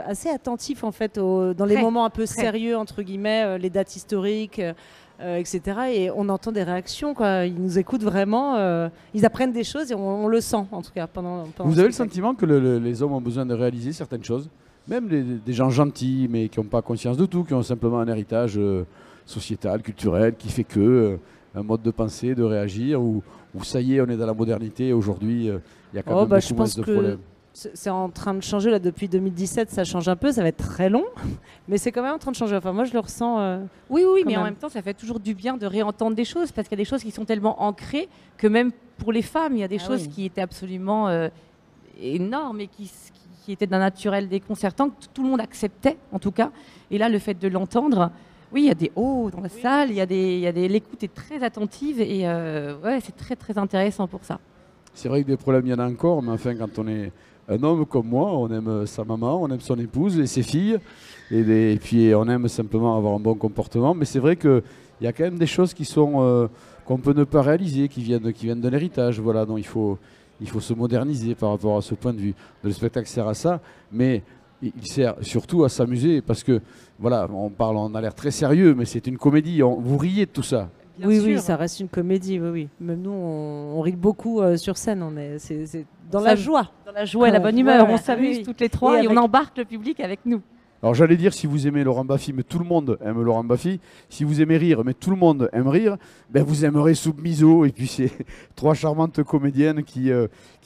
Speaker 8: assez attentifs en fait dans les
Speaker 7: Très,
Speaker 8: moments un peu
Speaker 7: très.
Speaker 8: sérieux, entre guillemets, les dates historiques, etc. Et on entend des réactions, quoi. Ils nous écoutent vraiment, ils apprennent des choses et on le sent en tout cas pendant
Speaker 1: Vous avez le
Speaker 8: spectacle.
Speaker 1: sentiment que les hommes ont besoin de réaliser certaines choses? Même des gens gentils, mais qui n'ont pas conscience de tout, qui ont simplement un héritage sociétal, culturel, qui fait que un mode de pensée, de réagir, ou ça y est, on est dans la modernité, aujourd'hui, il y a quand même
Speaker 8: Je
Speaker 1: beaucoup moins
Speaker 8: pense
Speaker 1: de
Speaker 8: que
Speaker 1: problèmes.
Speaker 8: c'est en train de changer là depuis 2017, ça change un peu, ça va être très long, mais c'est quand même en train de changer. Enfin, moi je le ressens.
Speaker 7: Oui,
Speaker 8: Quand
Speaker 7: mais en
Speaker 8: même.
Speaker 7: même temps, ça fait toujours du bien de réentendre des choses, parce qu'il y a des choses qui sont tellement ancrées que même pour les femmes, il y a des
Speaker 8: Ah
Speaker 7: choses
Speaker 8: oui.
Speaker 7: qui étaient absolument énormes et qui étaient d'un naturel déconcertant, que tout le monde acceptait, en tout cas. Et là, le fait de l'entendre, oui, il y a des hauts dans la salle, l'écoute est très attentive, et ouais, c'est très, très intéressant pour ça.
Speaker 1: C'est vrai que des problèmes, il y en a encore, mais enfin, quand on est un homme comme moi, on aime sa maman, on aime son épouse et ses filles, et puis on aime simplement avoir un bon comportement. Mais c'est vrai qu'il y a quand même des choses qui sont qu'on peut ne pas réaliser, qui viennent de l'héritage. Voilà, donc il faut se moderniser par rapport à ce point de vue. Le spectacle sert à ça, mais il sert surtout à s'amuser, parce que voilà, on a l'air très sérieux, mais c'est une comédie. Vous riez de tout ça.
Speaker 7: Bien
Speaker 8: Oui,
Speaker 7: sûr.
Speaker 8: oui, ça reste une comédie, oui, oui. Même nous, on rit beaucoup sur scène, c'est dans
Speaker 7: Ça-
Speaker 8: la joie.
Speaker 7: Dans la joie et la bonne humeur,
Speaker 8: Voilà.
Speaker 7: on s'amuse
Speaker 8: Oui.
Speaker 7: toutes les 3
Speaker 8: Et
Speaker 7: et on
Speaker 8: avec-
Speaker 7: embarque le public avec nous.
Speaker 1: Alors j'allais dire, si vous aimez Laurent Baffy, mais tout le monde aime Laurent Baffy. Si vous aimez rire, mais tout le monde aime rire, ben vous aimerez Soupe Miso. Et puis c'est 3 charmantes comédiennes qui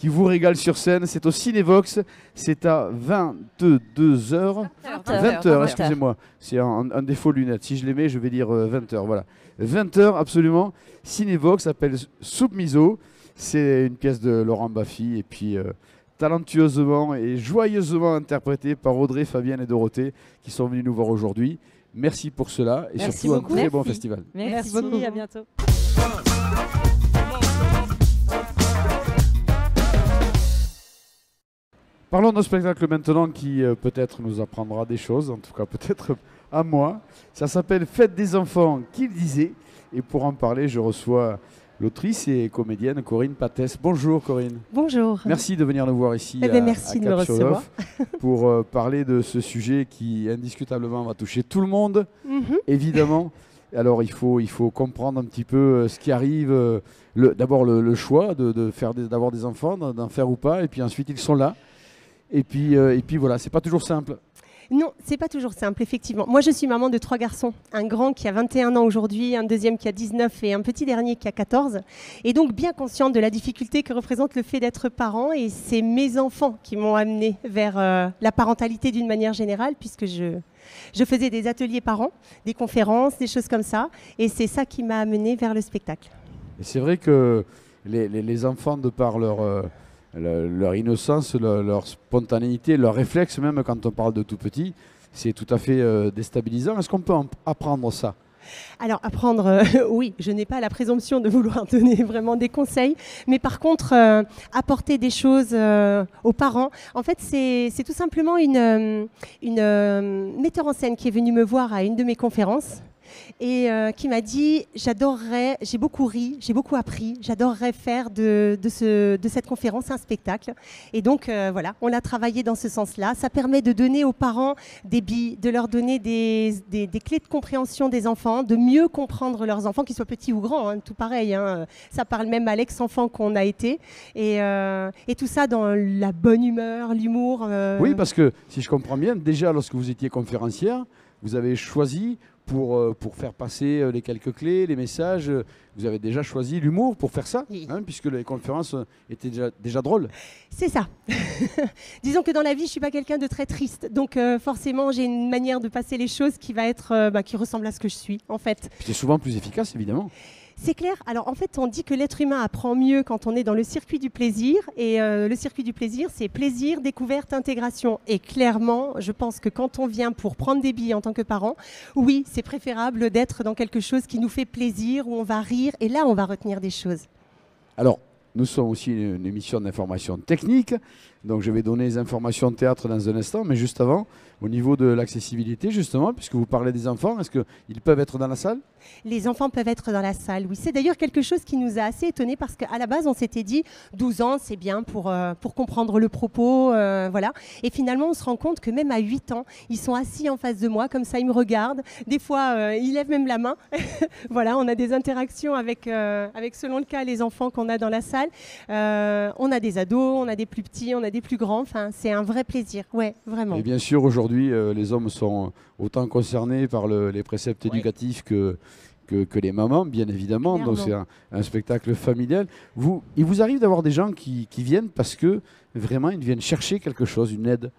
Speaker 1: vous régalent sur scène. C'est au Cinévox, c'est à 22h. 20h, excusez-moi. C'est un défaut de lunettes. Si je les mets, je vais dire 20h. Voilà. 20h, absolument. Cinévox s'appelle Soupe Miso. C'est une pièce de Laurent Baffy. Et puis talentueusement et joyeusement interprétée par Audrey, Fabienne et Dorothée, qui sont venus nous voir aujourd'hui. Merci pour cela et
Speaker 8: Merci
Speaker 1: surtout
Speaker 8: beaucoup.
Speaker 1: un très bon
Speaker 7: Merci.
Speaker 1: festival.
Speaker 7: Merci beaucoup.
Speaker 8: À bientôt.
Speaker 1: Parlons d'un spectacle maintenant qui peut-être nous apprendra des choses, en tout cas peut-être à moi. Ça s'appelle Fête des enfants, qui le disait. Et pour en parler, je reçois l'autrice et comédienne Corinne Pattès. Bonjour Corinne.
Speaker 10: Bonjour.
Speaker 1: Merci de venir nous voir ici
Speaker 10: merci
Speaker 1: à
Speaker 10: de me recevoir.
Speaker 1: pour parler de ce sujet qui indiscutablement va toucher tout le monde, évidemment. Alors il faut comprendre un petit peu ce qui arrive. D'abord le choix d'avoir des enfants, d'en faire ou pas, et puis ensuite ils sont là. Et puis voilà, c'est pas toujours simple.
Speaker 10: Non, c'est pas toujours simple, effectivement. Moi, je suis maman de 3 garçons. Un grand qui a 21 ans aujourd'hui, un deuxième qui a 19 et un petit dernier qui a 14. Et donc, bien consciente de la difficulté que représente le fait d'être parent. Et c'est mes enfants qui m'ont amenée vers la parentalité d'une manière générale, puisque je faisais des ateliers parents, des conférences, des choses comme ça. Et c'est ça qui m'a amenée vers le spectacle.
Speaker 1: Et c'est vrai que les enfants, de par leur innocence, leur spontanéité, leur réflexe, même quand on parle de tout petit, c'est tout à fait déstabilisant. Est-ce qu'on peut apprendre ça?
Speaker 10: Alors, apprendre, oui, je n'ai pas la présomption de vouloir donner vraiment des conseils, mais par contre, apporter des choses aux parents. En fait, c'est tout simplement une metteur en scène qui est venue me voir à une de mes conférences et qui m'a dit « J'adorerais, j'ai beaucoup ri, j'ai beaucoup appris, j'adorerais faire de cette conférence un spectacle. » Et donc, voilà, on a travaillé dans ce sens-là. Ça permet de donner aux parents des billes, de leur donner des clés de compréhension des enfants, de mieux comprendre leurs enfants, qu'ils soient petits ou grands, hein, tout pareil. Hein. Ça parle même à l'ex-enfant qu'on a été. Et tout ça dans la bonne humeur, l'humour.
Speaker 1: Oui, parce que, si je comprends bien, déjà, lorsque vous étiez conférencière, vous avez choisi... Pour faire passer les quelques clés, les messages, vous avez déjà choisi l'humour pour faire ça,
Speaker 10: oui.
Speaker 1: Puisque les conférences étaient déjà drôles.
Speaker 10: C'est ça. Disons que dans la vie, je ne suis pas quelqu'un de très triste. Donc forcément, j'ai une manière de passer les choses qui va être, qui ressemble à ce que je suis, en fait.
Speaker 1: C'est souvent plus efficace, évidemment.
Speaker 10: C'est clair. Alors en fait, on dit que l'être humain apprend mieux quand on est dans le circuit du plaisir. Et le circuit du plaisir, c'est plaisir, découverte, intégration. Et clairement, je pense que quand on vient pour prendre des billes en tant que parent, oui, c'est préférable d'être dans quelque chose qui nous fait plaisir, où on va rire. Et là, on va retenir des choses.
Speaker 1: Alors, nous sommes aussi une émission d'information technique. Donc je vais donner les informations de théâtre dans un instant. Mais juste avant, au niveau de l'accessibilité, justement, puisque vous parlez des enfants, est-ce qu'ils peuvent être dans la salle?
Speaker 10: Les enfants peuvent être dans la salle, oui. C'est d'ailleurs quelque chose qui nous a assez étonnés parce qu'à la base, on s'était dit 12 ans, c'est bien pour comprendre le propos, voilà. Et finalement, on se rend compte que même à 8 ans, ils sont assis en face de moi, comme ça, ils me regardent. Des fois, ils lèvent même la main. Voilà, on a des interactions avec, selon le cas, les enfants qu'on a dans la salle. On a des ados, on a des plus petits, on a des plus grands. Enfin, c'est un vrai plaisir, ouais, vraiment.
Speaker 1: Et bien sûr, aujourd'hui, les hommes sont autant concernés par les préceptes éducatifs que les mamans, bien évidemment.
Speaker 10: Clairement.
Speaker 1: Donc c'est un spectacle familial. Il vous arrive d'avoir des gens qui viennent parce que vraiment ils viennent chercher quelque chose, une aide?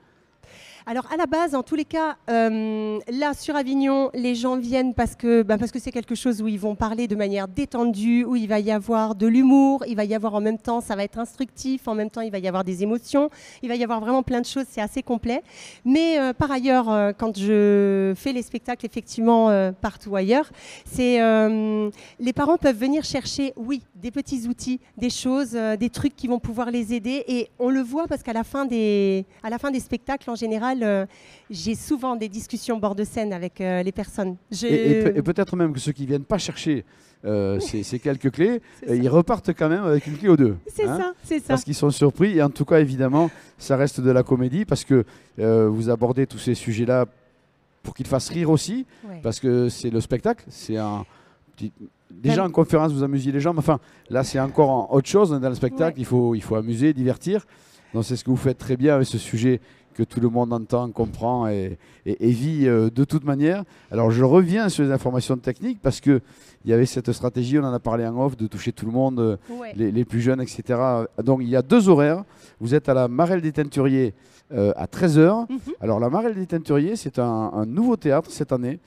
Speaker 10: Alors à la base, en tous les cas, là sur Avignon, les gens viennent parce que c'est quelque chose où ils vont parler de manière détendue, où il va y avoir de l'humour, il va y avoir en même temps, ça va être instructif, en même temps il va y avoir des émotions, il va y avoir vraiment plein de choses, c'est assez complet. Mais par ailleurs, quand je fais les spectacles effectivement partout ailleurs, les parents peuvent venir chercher, oui, des petits outils, des choses, des trucs qui vont pouvoir les aider. Et on le voit parce qu'à la fin des spectacles en général, j'ai souvent des discussions bord de scène avec les personnes.
Speaker 1: Et peut-être même que ceux qui ne viennent pas chercher ces quelques clés, ils repartent quand même avec une clé ou deux.
Speaker 10: C'est ça, c'est ça.
Speaker 1: Parce qu'ils sont surpris. Et en tout cas, évidemment, ça reste de la comédie parce que vous abordez tous ces sujets-là pour qu'ils fassent rire aussi. Ouais. Parce que c'est le spectacle. C'est un petit... Déjà en conférence, vous amusiez les gens. Mais enfin, là, c'est encore autre chose. Dans le spectacle, ouais. il faut amuser, divertir. Donc, c'est ce que vous faites très bien avec ce sujet que tout le monde entend, comprend et vit de toute manière. Alors je reviens sur les informations techniques parce qu'il y avait cette stratégie, on en a parlé en off, de toucher tout le monde, ouais. les plus jeunes, etc. Donc il y a 2 horaires. Vous êtes à la Marelle des Teinturiers à 13h. Alors la Marelle des Teinturiers, c'est un nouveau théâtre cette année.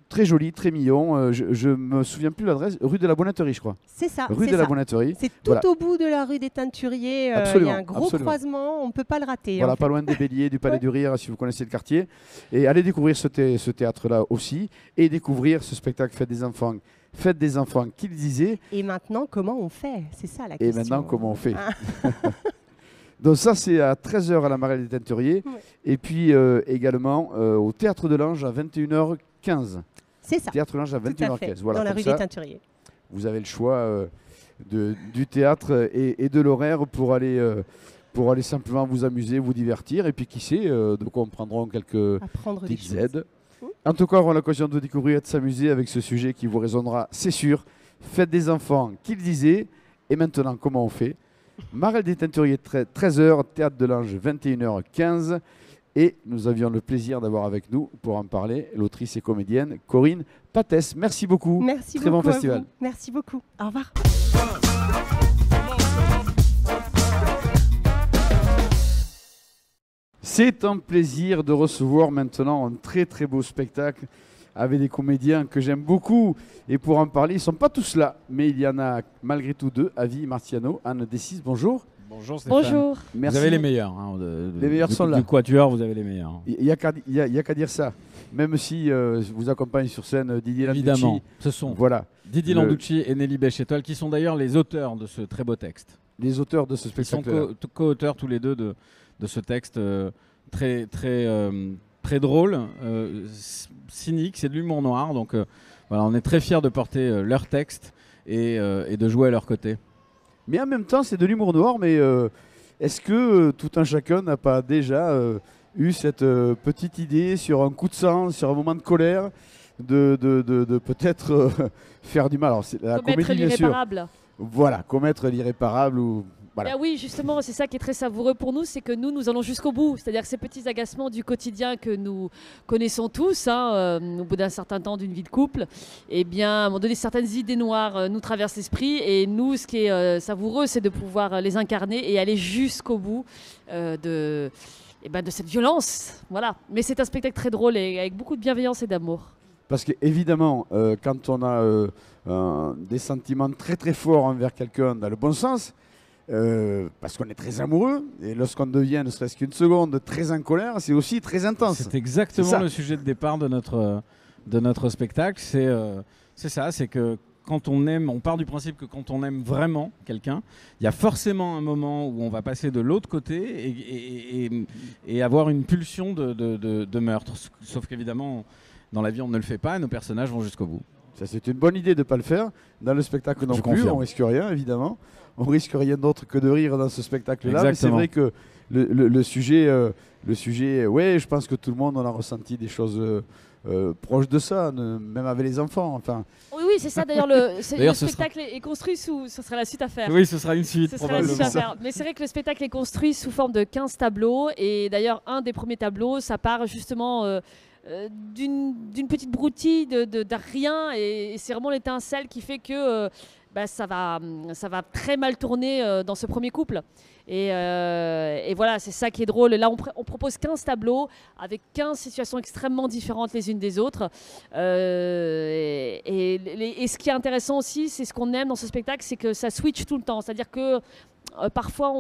Speaker 1: Très joli, très mignon. Je me souviens plus l'adresse. Rue de la Bonneterie, je crois.
Speaker 10: C'est ça.
Speaker 1: Rue de la Bonneterie.
Speaker 10: C'est tout au bout de la rue des Teinturiers. Il y a un gros croisement. On ne peut pas le rater.
Speaker 1: Voilà, pas loin des Béliers, du Palais du Rire, si vous connaissez le quartier. Et allez découvrir ce théâtre-là aussi. Et découvrir ce spectacle Fête des enfants. Fête des enfants, qui le disait.
Speaker 10: Et maintenant, comment on fait? C'est ça la question.
Speaker 1: Et maintenant, comment on fait? Donc ça, c'est à 13 h à la Marelle des Teinturiers.
Speaker 10: Ouais.
Speaker 1: Et puis également au Théâtre de l'Ange à 21h15.
Speaker 10: C'est ça.
Speaker 1: Théâtre de l'Ange à
Speaker 10: Tout à fait,
Speaker 1: 21h15. Voilà,
Speaker 10: dans la
Speaker 1: comme
Speaker 10: rue
Speaker 1: ça,
Speaker 10: des Teinturiers.
Speaker 1: vous avez le choix du théâtre et de l'horaire pour aller simplement vous amuser, vous divertir. Et puis qui sait, de quoi on prendra quelques
Speaker 10: Apprendre des
Speaker 1: petites
Speaker 10: choses.
Speaker 1: aides. En tout cas, on aura l'occasion de découvrir et de s'amuser avec ce sujet qui vous résonnera, c'est sûr. Faites des enfants, qu'il disait. Et maintenant, comment on fait? Marelle des Teinturiers, 13 h, Théâtre de l'Ange, 21h15. Et nous avions le plaisir d'avoir avec nous, pour en parler, l'autrice et comédienne Corinne Patès. Merci beaucoup.
Speaker 10: Merci
Speaker 1: Très
Speaker 10: beaucoup.
Speaker 1: bon
Speaker 10: à
Speaker 1: festival.
Speaker 10: vous. Merci beaucoup. Au revoir.
Speaker 1: C'est un plaisir de recevoir maintenant un très très beau spectacle avec des comédiens que j'aime beaucoup. Et pour en parler, ils ne sont pas tous là, mais il y en a malgré tout deux. Avi Martiano, Anne Dessis, bonjour.
Speaker 11: Bonjour Stéphane.
Speaker 8: Bonjour.
Speaker 1: Merci.
Speaker 11: Vous avez les meilleurs. Hein,
Speaker 1: Les meilleurs sont là.
Speaker 11: Du quatuor, vous avez les meilleurs.
Speaker 1: Il n'y a qu'à dire ça. Même si je vous accompagne sur scène Didier Landucci.
Speaker 11: Évidemment, ce sont
Speaker 1: Voilà.
Speaker 11: Didier Landucci et Nelly Bechétoile qui sont d'ailleurs les auteurs de ce très beau texte.
Speaker 1: Les auteurs de ce
Speaker 11: Ils sont
Speaker 1: spectacle.
Speaker 11: co-auteurs tous les deux de ce texte très drôle, cynique, c'est de l'humour noir. Donc voilà, on est très fiers de porter leur texte et de jouer à leur côté.
Speaker 1: Mais en même temps, c'est de l'humour noir. Mais est-ce que tout un chacun n'a pas déjà eu cette petite idée sur un coup de sang, sur un moment de colère, de peut-être faire du mal? Alors, c'est la
Speaker 12: Commettre
Speaker 1: comédie, bien sûr.
Speaker 12: l'irréparable.
Speaker 1: Voilà, commettre l'irréparable ou voilà.
Speaker 12: Ben oui, justement, c'est ça qui est très savoureux pour nous, c'est que nous allons jusqu'au bout. C'est-à-dire que ces petits agacements du quotidien que nous connaissons tous, au bout d'un certain temps d'une vie de couple, eh bien, à un moment donné, certaines idées noires nous traversent l'esprit. Et nous, ce qui est savoureux, c'est de pouvoir les incarner et aller jusqu'au bout de cette violence. Voilà. Mais c'est un spectacle très drôle et avec beaucoup de bienveillance et d'amour.
Speaker 1: Parce qu'évidemment, quand on a des sentiments très très forts envers quelqu'un dans le bon sens, parce qu'on est très amoureux, et lorsqu'on devient ne serait-ce qu'une seconde très en colère, c'est aussi très intense.
Speaker 11: C'est exactement le sujet de départ de notre spectacle. C'est ça, c'est que quand on aime, on part du principe que quand on aime vraiment quelqu'un, il y a forcément un moment où on va passer de l'autre côté et avoir une pulsion de meurtre. Sauf qu'évidemment, dans la vie, on ne le fait pas et nos personnages vont jusqu'au bout.
Speaker 1: Ça, c'est une bonne idée de ne pas le faire. Dans le spectacle non
Speaker 11: Je
Speaker 1: plus,
Speaker 11: confirme.
Speaker 1: on risque rien, évidemment. On risque rien d'autre que de rire dans ce spectacle-là. Mais c'est
Speaker 11: Exactement.
Speaker 1: vrai que le sujet, ouais, je pense que tout le monde en a ressenti des choses proches de ça, même avec les enfants. Enfin,
Speaker 12: Oui, c'est ça. D'ailleurs, le
Speaker 11: ce
Speaker 12: spectacle est construit sous... Ce sera la suite à faire.
Speaker 11: Oui, ce sera une suite,
Speaker 12: Ce sera la suite
Speaker 11: probablement.
Speaker 12: à faire. Mais c'est vrai que le spectacle est construit sous forme de 15 tableaux. Et d'ailleurs, un des premiers tableaux, ça part justement d'une petite broutille de rien. Et c'est vraiment l'étincelle qui fait que ça va très mal tourner dans ce premier couple. Et voilà, c'est ça qui est drôle. Là, on propose 15 tableaux avec 15 situations extrêmement différentes les unes des autres. Et ce qui est intéressant aussi, c'est ce qu'on aime dans ce spectacle, c'est que ça switch tout le temps. C'est-à-dire que parfois,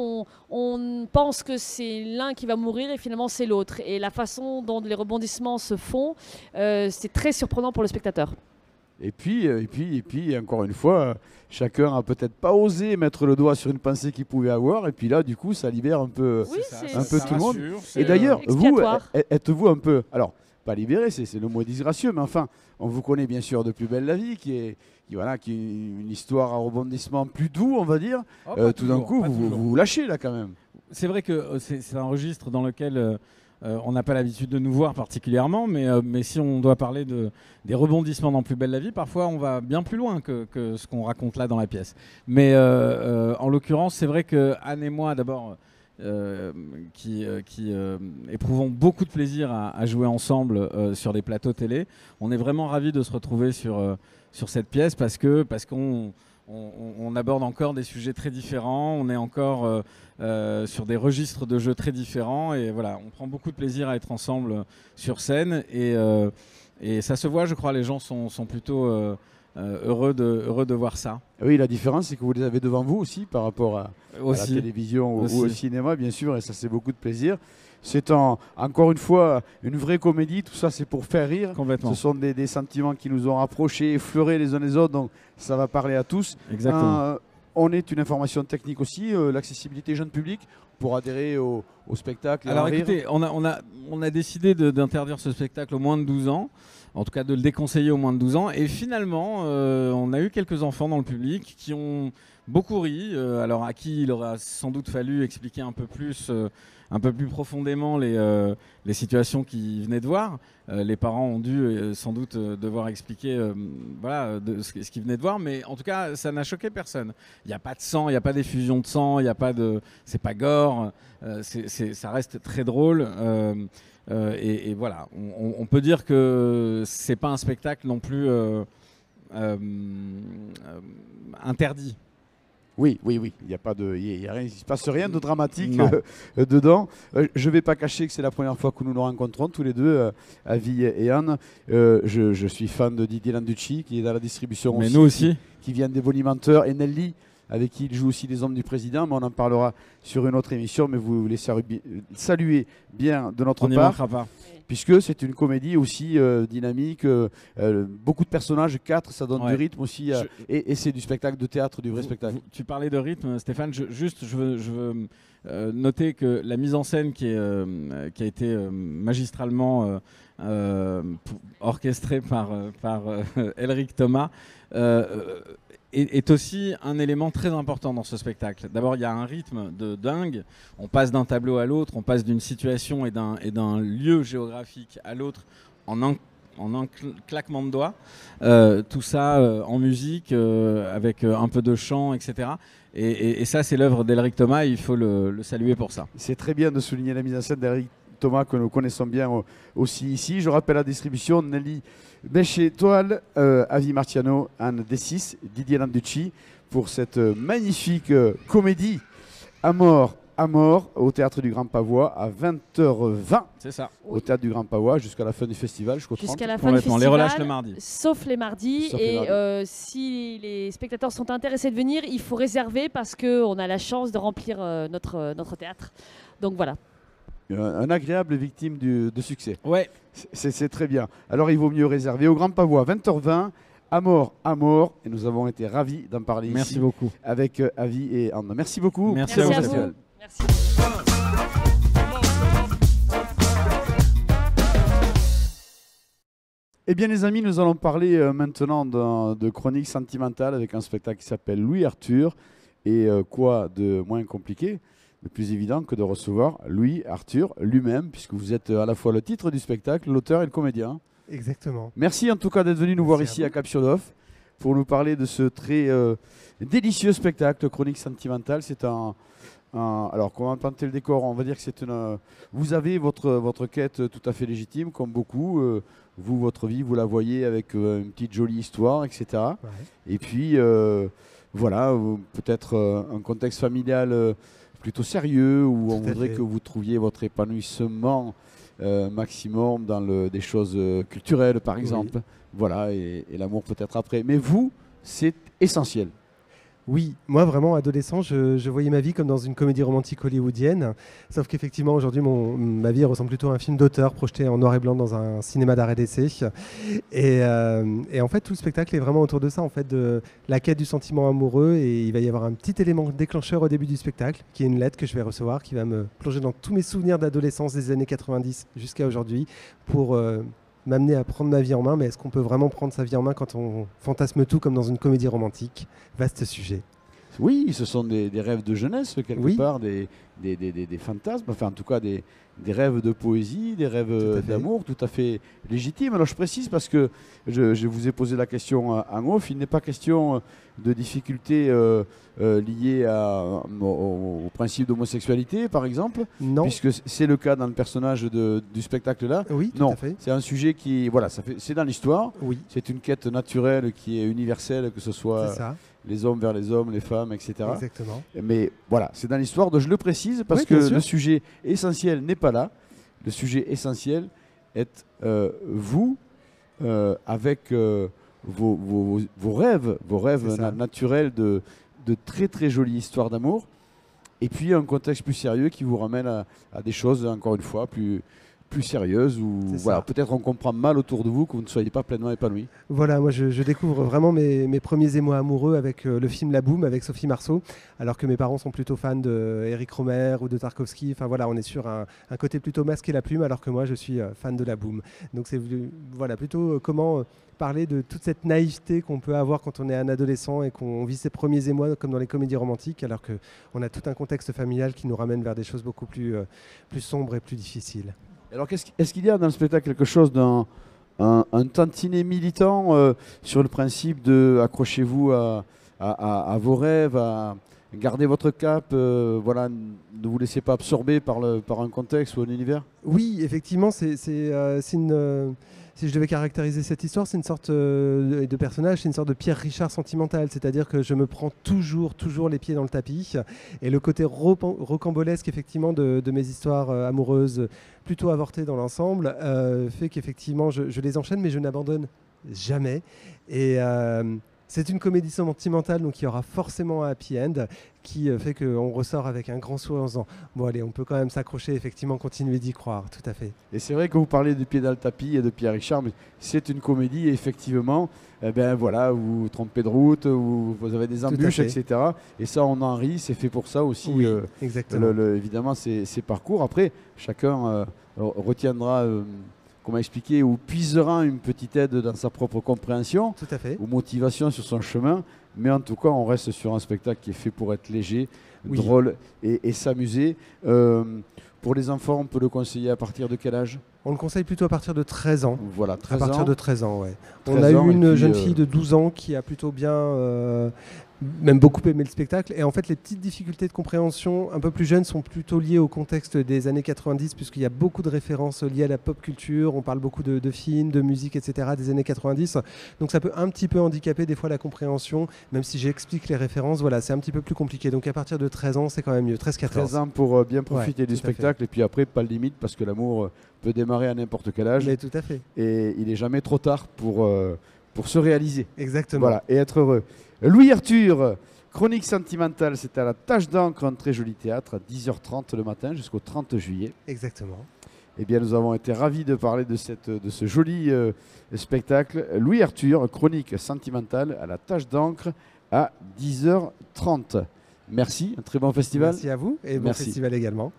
Speaker 12: on pense que c'est l'un qui va mourir et finalement, c'est l'autre. Et la façon dont les rebondissements se font, c'est très surprenant pour le spectateur.
Speaker 1: et puis, encore une fois, chacun a peut-être pas osé mettre le doigt sur une pensée qu'il pouvait avoir. Et puis là, du coup, ça libère un peu,
Speaker 12: Oui,
Speaker 1: un peu tout le monde.
Speaker 11: rassure,
Speaker 1: Et d'ailleurs, vous,
Speaker 12: expiatoire.
Speaker 1: êtes-vous un peu... Alors, pas libéré, c'est le mot disgracieux, mais enfin, on vous connaît bien sûr de Plus belle la vie, qui est une histoire à rebondissement plus doux, on va dire.
Speaker 11: Oh, pas
Speaker 1: Tout d'un
Speaker 11: toujours,
Speaker 1: coup,
Speaker 11: pas
Speaker 1: vous
Speaker 11: toujours.
Speaker 1: vous lâchez là quand même.
Speaker 11: C'est vrai que c'est un registre dans lequel on n'a pas l'habitude de nous voir particulièrement, mais si on doit parler des rebondissements dans Plus belle la vie, parfois on va bien plus loin que ce qu'on raconte là dans la pièce. Mais en l'occurrence, c'est vrai que Anne et moi, d'abord, qui éprouvons beaucoup de plaisir à jouer ensemble sur des plateaux télé, on est vraiment ravis de se retrouver sur cette pièce parce qu'on aborde encore des sujets très différents, on est encore sur des registres de jeux très différents et voilà, on prend beaucoup de plaisir à être ensemble sur scène et ça se voit, je crois, les gens sont plutôt heureux de voir ça.
Speaker 1: Oui, la différence, c'est que vous les avez devant vous aussi par rapport à la télévision ou au cinéma, bien sûr, et ça, c'est beaucoup de plaisir. C'est encore une fois une vraie comédie, tout ça c'est pour faire rire.
Speaker 11: Complètement.
Speaker 1: Ce sont des sentiments qui nous ont rapprochés, effleurés les uns les autres, donc ça va parler à tous.
Speaker 11: Exactement.
Speaker 1: On est une information technique aussi, l'accessibilité jeune public. pour adhérer au spectacle et
Speaker 11: Alors
Speaker 1: en rire.
Speaker 11: écoutez, on a décidé d'interdire ce spectacle aux moins de 12 ans, en tout cas de le déconseiller aux moins de 12 ans, et finalement on a eu quelques enfants dans le public qui ont beaucoup ri, alors à qui il aurait sans doute fallu expliquer un peu plus profondément les situations qu'ils venaient de voir. Les parents ont dû sans doute devoir expliquer ce qu'ils venaient de voir, mais en tout cas ça n'a choqué personne. Il n'y a pas de sang, il n'y a pas d'effusion de sang, c'est pas gore, ça reste très drôle. Et voilà, on peut dire que c'est pas un spectacle non plus interdit.
Speaker 1: Oui, il n'y a pas il se passe rien de dramatique dedans. Je ne vais pas cacher que c'est la première fois que nous nous rencontrons tous les deux, Avi et Anne. Je suis fan de Didier Landucci qui est dans la distribution.
Speaker 11: Mais nous aussi.
Speaker 1: Qui vient des Bonimenteurs, et Nelly avec qui il joue aussi Les Hommes du Président, mais on en parlera sur une autre émission, mais vous les saluez bien de notre part.
Speaker 11: On n'y manquera pas.
Speaker 1: Puisque c'est une comédie aussi dynamique, beaucoup de personnages, 4, ça donne du rythme aussi, et c'est du spectacle de théâtre, du vrai spectacle.
Speaker 11: Tu parlais de rythme, Stéphane, je veux noter que la mise en scène qui a été magistralement orchestrée par Elric Thomas est aussi un élément très important dans ce spectacle. D'abord, il y a un rythme de dingue. On passe d'un tableau à l'autre, on passe d'une situation et d'un lieu géographique à l'autre en un claquement de doigts. Tout ça en musique, avec un peu de chant, etc. Et ça, c'est l'œuvre d'Elric Thomas et il faut le saluer pour ça.
Speaker 1: C'est très bien de souligner la mise en scène d'Elric Thomas que nous connaissons bien aussi ici. Je rappelle la distribution: Nelly Béché-Toile, Avi Marciano, Anne D6, Didier Landucci pour cette magnifique comédie à mort au Théâtre du Grand Pavois à 20h20.
Speaker 11: C'est ça.
Speaker 1: Au Théâtre du Grand Pavois jusqu'à la fin du festival,
Speaker 12: jusqu'à la fin du festival.
Speaker 11: Les relâches le mardi.
Speaker 12: Sauf les mardis. Si les spectateurs sont intéressés de venir, il faut réserver parce qu'on a la chance de remplir notre théâtre. Donc voilà.
Speaker 1: Un agréable victime de succès.
Speaker 11: Ouais.
Speaker 1: C'est très bien. Alors il vaut mieux réserver au Grand Pavois, 20h20, à mort. Et nous avons été ravis d'en parler
Speaker 11: Merci
Speaker 1: ici
Speaker 11: beaucoup.
Speaker 1: Avec Avi et Anne. Merci beaucoup.
Speaker 11: Merci à vous.
Speaker 12: Merci.
Speaker 1: Eh bien les amis, nous allons parler maintenant de chronique sentimentale avec un spectacle qui s'appelle Louis Arthur. Et quoi de moins compliqué, de plus évident que de recevoir Louis Arthur lui-même, puisque vous êtes à la fois le titre du spectacle, l'auteur et le comédien.
Speaker 13: Exactement.
Speaker 1: Merci en tout cas d'être venu nous voir ici à Cap-sur-Doff pour nous parler de ce très délicieux spectacle chronique sentimentale. C'est alors, comment planter le décor? On va dire que c'est vous avez votre quête tout à fait légitime, comme beaucoup. Vous, votre vie, vous la voyez avec une petite jolie histoire, etc. Ouais. Et puis, voilà, peut-être un contexte familial plutôt sérieux, où on voudrait que vous trouviez votre épanouissement maximum dans des choses culturelles, par exemple. Oui. Voilà, et l'amour peut-être après. Mais vous, c'est essentiel.
Speaker 13: Oui, moi vraiment adolescent, je voyais ma vie comme dans une comédie romantique hollywoodienne, sauf qu'effectivement aujourd'hui ma vie ressemble plutôt à un film d'auteur projeté en noir et blanc dans un cinéma d'arrêt d'essai. Et en fait tout le spectacle est vraiment autour de ça, en fait, de la quête du sentiment amoureux, et il va y avoir un petit élément déclencheur au début du spectacle, qui est une lettre que je vais recevoir, qui va me plonger dans tous mes souvenirs d'adolescence des années 90 jusqu'à aujourd'hui, pour m'amener à prendre ma vie en main. Mais est-ce qu'on peut vraiment prendre sa vie en main quand on fantasme tout comme dans une comédie romantique? Vaste sujet.
Speaker 1: Oui, ce sont des rêves de jeunesse, quelque part, des fantasmes, enfin en tout cas des rêves de poésie, des rêves d'amour tout à fait légitimes. Alors je précise parce que je vous ai posé la question en off, il n'est pas question de difficultés liées au principe d'homosexualité, par exemple,
Speaker 13: non.
Speaker 1: Puisque c'est le cas dans le personnage du spectacle-là.
Speaker 13: Oui, tout à fait.
Speaker 1: C'est un sujet qui, voilà, c'est dans l'histoire,
Speaker 13: oui.
Speaker 1: C'est une quête naturelle qui est universelle, que ce soit les hommes vers les hommes, les femmes, etc.
Speaker 13: Exactement.
Speaker 1: Mais voilà, c'est dans l'histoire, donc je le précise parce que le sujet essentiel n'est pas là. Le sujet essentiel est vous, avec vos rêves naturels de très très jolies histoires d'amour, et puis un contexte plus sérieux qui vous ramène à des choses, encore une fois, plus plus sérieuses ou voilà, peut-être on comprend mal autour de vous que vous ne soyez pas pleinement épanoui.
Speaker 13: Voilà, moi je découvre vraiment mes premiers émois amoureux avec le film La Boum avec Sophie Marceau, alors que mes parents sont plutôt fans d'Éric Rohmer ou de Tarkovsky. Enfin voilà, on est sur un côté plutôt masqué la plume, alors que moi je suis fan de La Boum. Donc c'est voilà, plutôt comment parler de toute cette naïveté qu'on peut avoir quand on est un adolescent et qu'on vit ses premiers émois comme dans les comédies romantiques, alors qu'on a tout un contexte familial qui nous ramène vers des choses beaucoup plus sombres et plus difficiles.
Speaker 1: Alors est-ce qu'il y a dans le spectacle quelque chose d'un tantinet militant sur le principe de accrochez-vous à vos rêves, à garder votre cap, voilà, ne vous laissez pas absorber par un contexte ou un univers?
Speaker 13: Oui, effectivement, si je devais caractériser cette histoire, c'est une sorte de personnage, c'est une sorte de Pierre Richard sentimental, c'est-à-dire que je me prends toujours les pieds dans le tapis, et le côté rocambolesque effectivement de mes histoires amoureuses, plutôt avortées dans l'ensemble, fait qu'effectivement je les enchaîne, mais je n'abandonne jamais. Et c'est une comédie sentimentale, donc il y aura forcément un happy end qui fait qu'on ressort avec un grand sourire en disant bon allez, on peut quand même s'accrocher, effectivement continuer d'y croire, tout à fait.
Speaker 1: Et c'est vrai que vous parlez du pied dans le tapis et de Pierre Richard, mais c'est une comédie effectivement, voilà, vous vous trompez de route, vous avez des embûches, etc. Et ça on en rit, c'est fait pour ça aussi.
Speaker 13: Oui, exactement.
Speaker 1: Évidemment ces parcours. Après chacun retiendra comment expliquer, ou puisera une petite aide dans sa propre compréhension,
Speaker 13: tout à fait,
Speaker 1: ou motivation sur son chemin, mais en tout cas on reste sur un spectacle qui est fait pour être léger, drôle et s'amuser. Pour les enfants, on peut le conseiller à partir de quel âge?
Speaker 13: On le conseille plutôt à partir de 13 ans.
Speaker 1: Voilà, 13 ans.
Speaker 13: À partir de 13 ans, ouais.
Speaker 1: 13
Speaker 13: on a eu une
Speaker 1: puis,
Speaker 13: jeune fille de 12 ans qui a plutôt bien, même beaucoup aimé le spectacle. Et en fait, les petites difficultés de compréhension un peu plus jeunes sont plutôt liées au contexte des années 90, puisqu'il y a beaucoup de références liées à la pop culture. On parle beaucoup de films, de musique, etc. des années 90. Donc ça peut un petit peu handicaper des fois la compréhension, même si j'explique les références. Voilà, c'est un petit peu plus compliqué. Donc à partir de 13 ans, c'est quand même mieux. 13-14.
Speaker 1: 13 ans pour bien profiter du spectacle. Et puis après, pas de limite, parce que l'amour peut démarrer à n'importe quel âge.
Speaker 13: Mais tout à fait.
Speaker 1: Et il n'est jamais trop tard pour se réaliser.
Speaker 13: Exactement.
Speaker 1: Voilà, et être heureux. Louis Arthur, chronique sentimentale, c'est à la Tache d'encre, un très joli théâtre, à 10h30 le matin jusqu'au 30 juillet.
Speaker 13: Exactement.
Speaker 1: Eh bien, nous avons été ravis de parler de ce joli spectacle. Louis Arthur, chronique sentimentale, à la Tache d'encre, à 10h30. Merci, un très bon festival.
Speaker 13: Merci à vous, et bon festival également.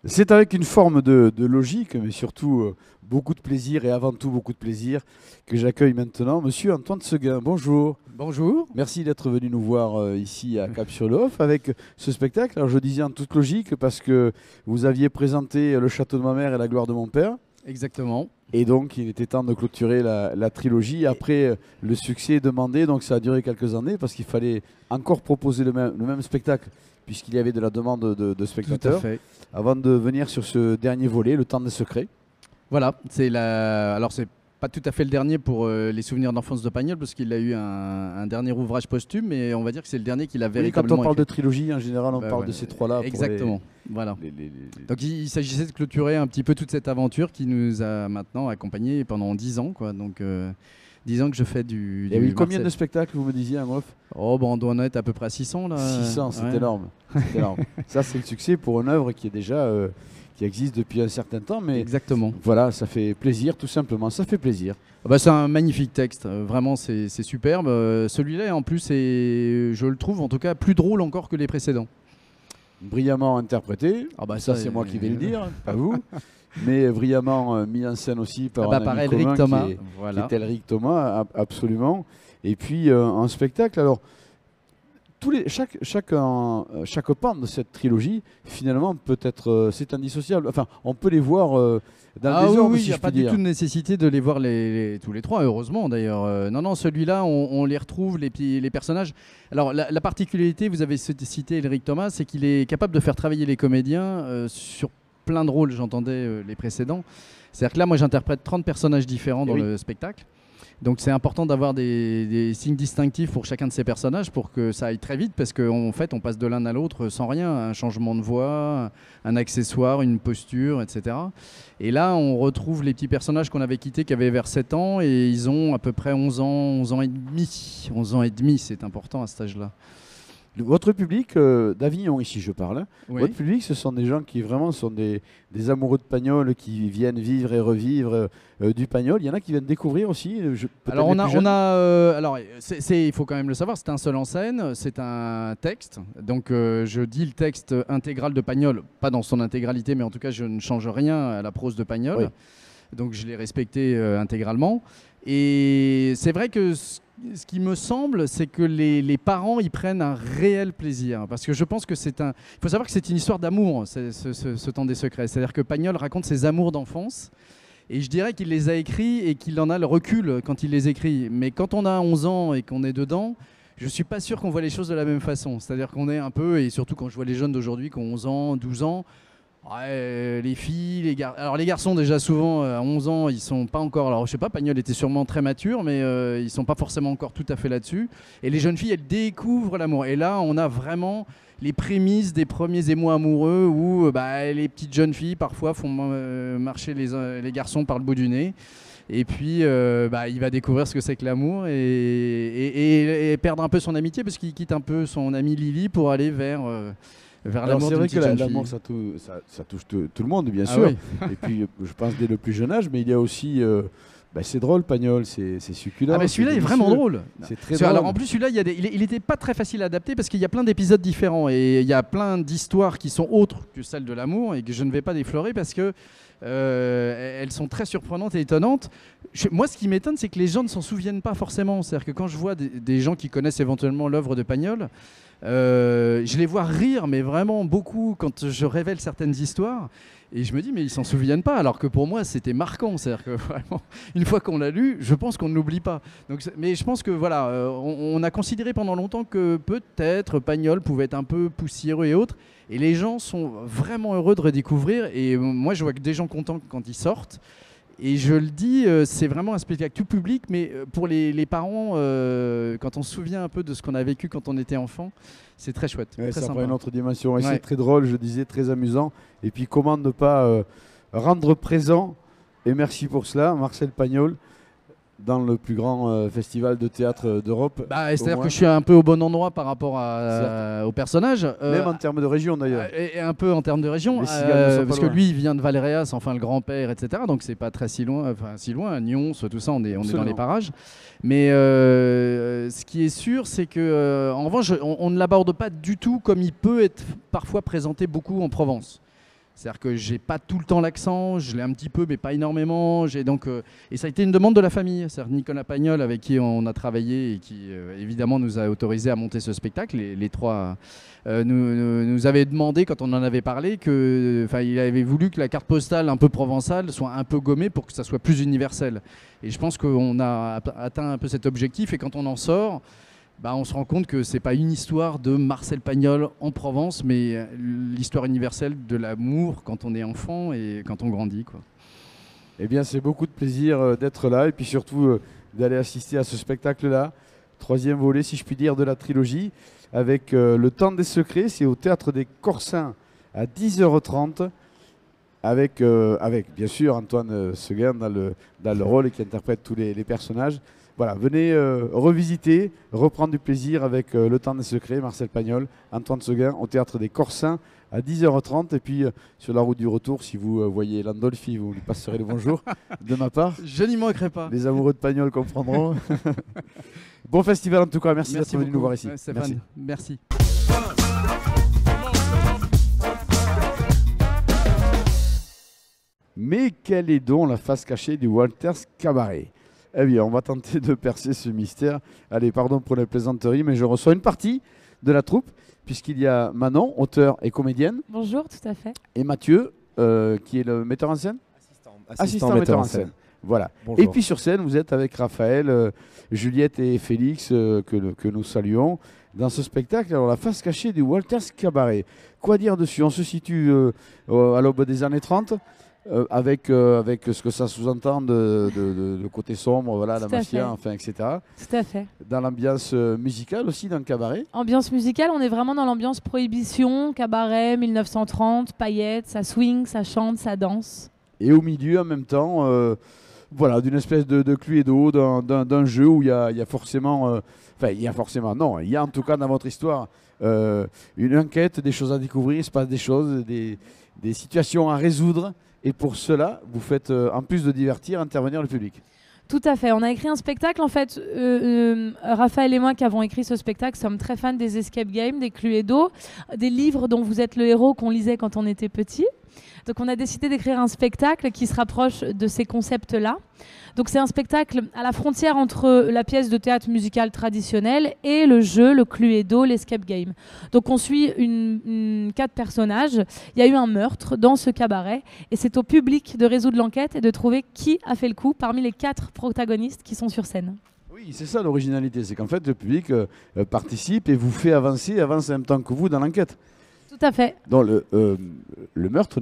Speaker 1: C'est avec une forme de logique, mais surtout beaucoup de plaisir, et avant tout beaucoup de plaisir, que j'accueille maintenant Monsieur Antoine Seguin. Bonjour.
Speaker 14: Bonjour.
Speaker 1: Merci d'être venu nous voir ici à Cap-sur-le-Hoff avec ce spectacle. Alors je disais en toute logique parce que vous aviez présenté Le Château de ma mère et La gloire de mon père.
Speaker 14: Exactement.
Speaker 1: Et donc il était temps de clôturer la trilogie après le succès demandé. Donc ça a duré quelques années parce qu'il fallait encore proposer le même spectacle, puisqu'il y avait de la demande de spectateurs.
Speaker 14: Tout à fait.
Speaker 1: Avant de venir sur ce dernier volet, Le Temps des secrets.
Speaker 14: Voilà, alors c'est pas tout à fait le dernier pour les souvenirs d'enfance de Pagnol, parce qu'il a eu un dernier ouvrage posthume, mais on va dire que c'est le dernier qu'il a véritablement
Speaker 1: quand on parle
Speaker 14: écrit.
Speaker 1: de trilogie, en général, on parle de ces trois-là.
Speaker 14: Exactement. Voilà. Donc il s'agissait de clôturer un petit peu toute cette aventure qui nous a maintenant accompagnés pendant 10 ans, quoi. Donc 10 ans que je fais du.
Speaker 1: Il y a eu combien de spectacles, vous me disiez, en off?
Speaker 14: Oh, bon, on doit en être à peu près à 600 là.
Speaker 1: 600, c'est énorme. C'est énorme. Ça, c'est le succès pour une œuvre qui est déjà qui existe depuis un certain temps, mais
Speaker 14: exactement.
Speaker 1: Voilà, ça fait plaisir, tout simplement. Ça fait plaisir.
Speaker 14: C'est un magnifique texte. Vraiment, c'est superbe. Celui-là, en plus, je le trouve en tout cas plus drôle encore que les précédents.
Speaker 1: Brillamment interprété. Ça, c'est moi qui vais le dire, pas vous. Mais brillamment mis en scène aussi par
Speaker 14: Elric Thomas,
Speaker 1: qui est Elric Thomas, absolument. Et puis un spectacle. Alors, chaque pan de cette trilogie, finalement, peut être c'est indissociable. Enfin, on peut les voir dans le désordre.
Speaker 14: Oui, il n'y a pas du tout de nécessité de les voir tous les trois, heureusement d'ailleurs. Non, celui-là, on les retrouve, les personnages. Alors, la particularité, vous avez cité Elric Thomas, c'est qu'il est capable de faire travailler les comédiens sur plein de rôles. J'entendais les précédents. C'est-à-dire que là, moi, j'interprète 30 personnages différents dans le spectacle. Donc c'est important d'avoir des signes distinctifs pour chacun de ces personnages pour que ça aille très vite, parce qu'en fait on passe de l'un à l'autre sans rien, un changement de voix, un accessoire, une posture, etc. Et là on retrouve les petits personnages qu'on avait quittés qui avaient vers 7 ans et ils ont à peu près 11 ans et demi. 11 ans et demi, c'est important à cet âge-là.
Speaker 1: Votre public d'Avignon, ici je parle, hein.
Speaker 14: Oui.
Speaker 1: Votre public, ce sont des gens qui vraiment sont des amoureux de Pagnol, qui viennent vivre et revivre du Pagnol. Il y en a qui viennent découvrir aussi.
Speaker 14: Alors il faut quand même le savoir, c'est un seul en scène, c'est un texte. Donc je dis le texte intégral de Pagnol, pas dans son intégralité, mais en tout cas je ne change rien à la prose de Pagnol.
Speaker 1: Oui.
Speaker 14: Donc je l'ai respecté intégralement. Et c'est vrai que ce qui me semble, c'est que les parents y prennent un réel plaisir. Parce que je pense que il faut savoir que c'est une histoire d'amour, ce temps des secrets. C'est-à-dire que Pagnol raconte ses amours d'enfance. Et je dirais qu'il les a écrits et qu'il en a le recul quand il les écrit. Mais quand on a 11 ans et qu'on est dedans, je ne suis pas sûr qu'on voit les choses de la même façon. C'est-à-dire qu'on est un peu, et surtout quand je vois les jeunes d'aujourd'hui qui ont 11 ans, 12 ans, ouais, les filles, les garçons. Alors les garçons déjà souvent à 11 ans ils sont pas encore. Alors je sais pas, Pagnol était sûrement très mature, mais ils sont pas forcément encore tout à fait là-dessus. Et les jeunes filles elles découvrent l'amour. Et là on a vraiment les prémices des premiers émois amoureux où les petites jeunes filles parfois font marcher les garçons par le bout du nez. Et puis il va découvrir ce que c'est que l'amour et perdre un peu son amitié parce qu'il quitte un peu son amie Lily pour aller vers l'amour.
Speaker 1: C'est vrai que
Speaker 14: l'amour
Speaker 1: l'amour ça touche tout le monde bien
Speaker 14: Ah
Speaker 1: sûr.
Speaker 14: oui.
Speaker 1: Et puis je pense dès le plus jeune âge, mais il y a aussi c'est drôle Pagnol, c'est succulent.
Speaker 14: Ah mais celui-là est vraiment drôle.
Speaker 1: C'est très drôle.
Speaker 14: Alors en plus celui-là il était pas très facile à adapter parce qu'il y a plein d'épisodes différents et il y a plein d'histoires qui sont autres que celles de l'amour et que je ne vais pas déflorer parce que elles sont très surprenantes et étonnantes. Moi ce qui m'étonne c'est que les gens ne s'en souviennent pas forcément. C'est-à-dire que quand je vois des gens qui connaissent éventuellement l'œuvre de Pagnol, je les vois rire mais vraiment beaucoup quand je révèle certaines histoires. Et je me dis, mais ils s'en souviennent pas, alors que pour moi, c'était marquant. C'est-à-dire que vraiment, une fois qu'on l'a lu, je pense qu'on ne l'oublie pas. Donc, mais je pense que voilà, on a considéré pendant longtemps que peut-être Pagnol pouvait être un peu poussiéreux et autres. Et les gens sont vraiment heureux de redécouvrir. Et moi, je vois que des gens contents quand ils sortent. Et je le dis, c'est vraiment un spectacle tout public, mais pour les parents, quand on se souvient un peu de ce qu'on a vécu quand on était enfant, c'est très chouette.
Speaker 1: Ouais,
Speaker 14: très
Speaker 1: ça
Speaker 14: sympa.
Speaker 1: prend une autre dimension. Et
Speaker 14: Ouais.
Speaker 1: c'est très drôle, je disais, très amusant. Et puis comment ne pas rendre présent, et merci pour cela, Marcel Pagnol, dans le plus grand festival de théâtre d'Europe.
Speaker 14: C'est-à-dire que je suis un peu au bon endroit par rapport au personnage.
Speaker 1: Même en termes de région d'ailleurs.
Speaker 14: Et un peu en termes de région,
Speaker 1: Les cigales ne sont pas
Speaker 14: parce que
Speaker 1: loin.
Speaker 14: lui il vient de Valréas, enfin le grand-père, etc. Donc c'est pas très si loin, Nyons, tout ça, on est dans
Speaker 1: Absolument.
Speaker 14: les parages. Mais ce qui est sûr, c'est que en revanche, on ne l'aborde pas du tout comme il peut être parfois présenté beaucoup en Provence. C'est-à-dire que j'ai pas tout le temps l'accent, je l'ai un petit peu, mais pas énormément. Et ça a été une demande de la famille. C'est-à-dire Nicolas Pagnol, avec qui on a travaillé et qui évidemment nous a autorisé à monter ce spectacle, les trois nous avait demandé quand on en avait parlé il avait voulu que la carte postale un peu provençale soit un peu gommée pour que ça soit plus universel. Et je pense qu'on a atteint un peu cet objectif. Et quand on en sort, on se rend compte que c'est pas une histoire de Marcel Pagnol en Provence, mais l'histoire universelle de l'amour quand on est enfant et quand on grandit, quoi.
Speaker 1: Eh bien, c'est beaucoup de plaisir d'être là et puis surtout d'aller assister à ce spectacle-là. Troisième volet, si je puis dire, de la trilogie, avec Le Temps des Secrets. C'est au Théâtre des Corsins à 10h30, avec bien sûr Antoine Seguin dans le rôle et qui interprète tous les personnages. Voilà, venez revisiter, reprendre du plaisir avec Le Temps des Secrets, Marcel Pagnol, Antoine Seguin au Théâtre des Corsins à 10h30. Et puis sur la route du retour, si vous voyez Landolfi, vous lui passerez le bonjour de ma part.
Speaker 14: Je n'y manquerai pas.
Speaker 1: Les amoureux de Pagnol comprendront. Bon festival en tout cas, merci d'être venu nous voir ici.
Speaker 14: Ouais, Stéphane, merci.
Speaker 1: Mais quelle est donc la face cachée du Walters Cabaret ? Eh bien, on va tenter de percer ce mystère. Allez, pardon pour les plaisanteries, mais je reçois une partie de la troupe, puisqu'il y a Manon, auteure et comédienne.
Speaker 15: Bonjour, tout à fait.
Speaker 1: Et Mathieu, qui est le metteur en scène ? Assistant metteur en scène. Voilà.
Speaker 16: Bonjour.
Speaker 1: Et puis sur scène, vous êtes avec Raphaël, Juliette et Félix, que nous saluons, dans ce spectacle. Alors, la face cachée du Walters Cabaret. Quoi dire dessus ? On se situe à l'aube des années 30. Avec ce que ça sous-entend de côté sombre, voilà, la
Speaker 15: Tout à
Speaker 1: mafia,
Speaker 15: fait.
Speaker 1: enfin, etc.
Speaker 15: Tout à fait.
Speaker 1: Dans l'ambiance musicale aussi, dans le cabaret.
Speaker 15: Ambiance musicale, on est vraiment dans l'ambiance prohibition, cabaret, 1930, paillettes, ça swing, ça chante, ça danse.
Speaker 1: Et au milieu, en même temps, voilà, d'une espèce de Cluedo, d'un jeu où il y a forcément, il y a forcément, non, il y a en tout cas dans votre histoire une enquête, des choses à découvrir, il se passe des choses, des situations à résoudre, et pour cela, vous faites, en plus de divertir, intervenir le public.
Speaker 15: Tout à fait. On a écrit un spectacle. En fait, Raphaël et moi qui avons écrit ce spectacle sommes très fans des escape games, des Cluedo, des livres dont vous êtes le héros qu'on lisait quand on était petit. Donc on a décidé d'écrire un spectacle qui se rapproche de ces concepts-là. Donc c'est un spectacle à la frontière entre la pièce de théâtre musicale traditionnelle et le jeu, le Cluedo, l'escape game. Donc on suit 4 personnages. Il y a eu un meurtre dans ce cabaret et c'est au public de résoudre l'enquête et de trouver qui a fait le coup parmi les 4 protagonistes qui sont sur scène.
Speaker 1: Oui, c'est ça l'originalité, c'est qu'en fait le public participe et vous fait avancer, avance en même temps que vous dans l'enquête.
Speaker 15: Tout à fait.
Speaker 1: Donc le meurtre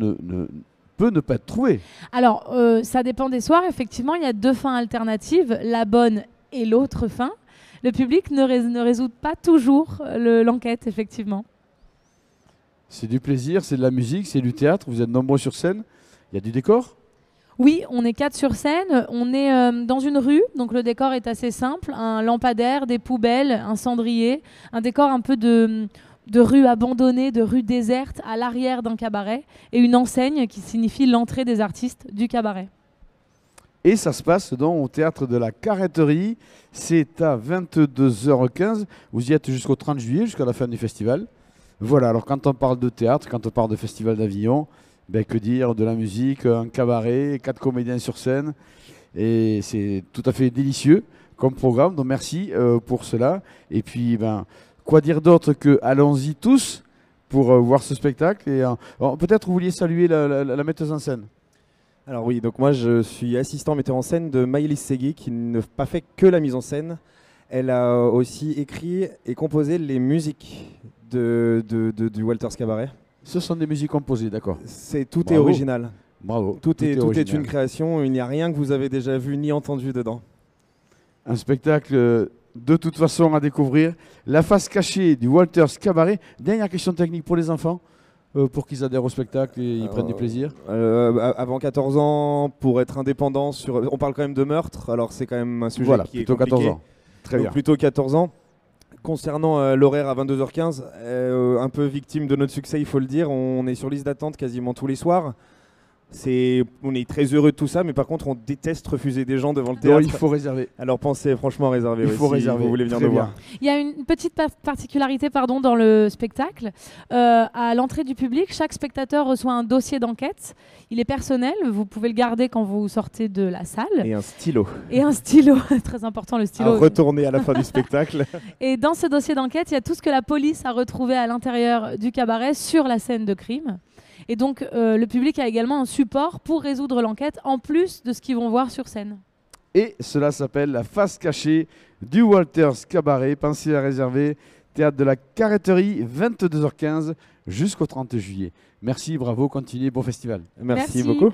Speaker 1: peut ne pas être trouvé.
Speaker 15: Alors, ça dépend des soirs. Effectivement, il y a 2 fins alternatives, la bonne et l'autre fin. Le public ne résout pas toujours l'enquête, effectivement.
Speaker 1: C'est du plaisir, c'est de la musique, c'est du théâtre. Vous êtes nombreux sur scène. Il y a du décor ?
Speaker 15: Oui, on est 4 sur scène. On est dans une rue, donc le décor est assez simple. Un lampadaire, des poubelles, un cendrier, un décor un peu de rue abandonnée, de rue déserte à l'arrière d'un cabaret et une enseigne qui signifie l'entrée des artistes du cabaret.
Speaker 1: Et ça se passe donc au théâtre de la Carretterie. C'est à 22h15. Vous y êtes jusqu'au 30 juillet, jusqu'à la fin du festival. Voilà, alors quand on parle de théâtre, quand on parle de festival d'Avignon, ben que dire de la musique, un cabaret, 4 comédiens sur scène. Et c'est tout à fait délicieux comme programme, donc merci pour cela. Et puis, quoi dire d'autre que allons-y tous pour voir ce spectacle. Et peut-être vous vouliez saluer la metteuse en scène.
Speaker 16: Alors oui, donc moi je suis assistant metteur en scène de Maëlys Segui qui n'a pas fait que la mise en scène. Elle a aussi écrit et composé les musiques du Walters Cabaret.
Speaker 1: Ce sont des musiques composées, d'accord.
Speaker 16: Tout est original.
Speaker 1: Bravo.
Speaker 16: Tout est une création, il n'y a rien que vous avez déjà vu ni entendu dedans.
Speaker 1: Un spectacle de toute façon à découvrir. La face cachée du Walters Cabaret. Dernière question technique pour les enfants, pour qu'ils adhèrent au spectacle et ils prennent du plaisir.
Speaker 16: Avant 14 ans, pour être indépendant, on parle quand même de meurtre, alors c'est quand même un sujet qui est compliqué.
Speaker 1: 14 ans. Très bien.
Speaker 16: Plutôt 14 ans. Concernant l'horaire à 22h15, un peu victime de notre succès, il faut le dire, on est sur liste d'attente quasiment tous les soirs. On est très heureux de tout ça, mais par contre on déteste refuser des gens devant le théâtre.
Speaker 1: Non, il faut réserver.
Speaker 16: Alors pensez franchement à réserver.
Speaker 1: Il faut réserver.
Speaker 16: Si vous voulez venir nous voir.
Speaker 15: Il y a une petite particularité dans le spectacle. À l'entrée du public, chaque spectateur reçoit un dossier d'enquête. Il est personnel, vous pouvez le garder quand vous sortez de la salle.
Speaker 16: Et un stylo.
Speaker 15: Et un stylo, très important le stylo.
Speaker 16: À retourner à la fin du spectacle.
Speaker 15: Et dans ce dossier d'enquête, il y a tout ce que la police a retrouvé à l'intérieur du cabaret sur la scène de crime. Et donc, le public a également un support pour résoudre l'enquête, en plus de ce qu'ils vont voir sur scène.
Speaker 1: Et cela s'appelle la face cachée du Walters Cabaret. Pensez à réserver, théâtre de la Carretterie, 22h15 jusqu'au 30 juillet. Merci, bravo, continuez, bon festival.
Speaker 16: Merci beaucoup.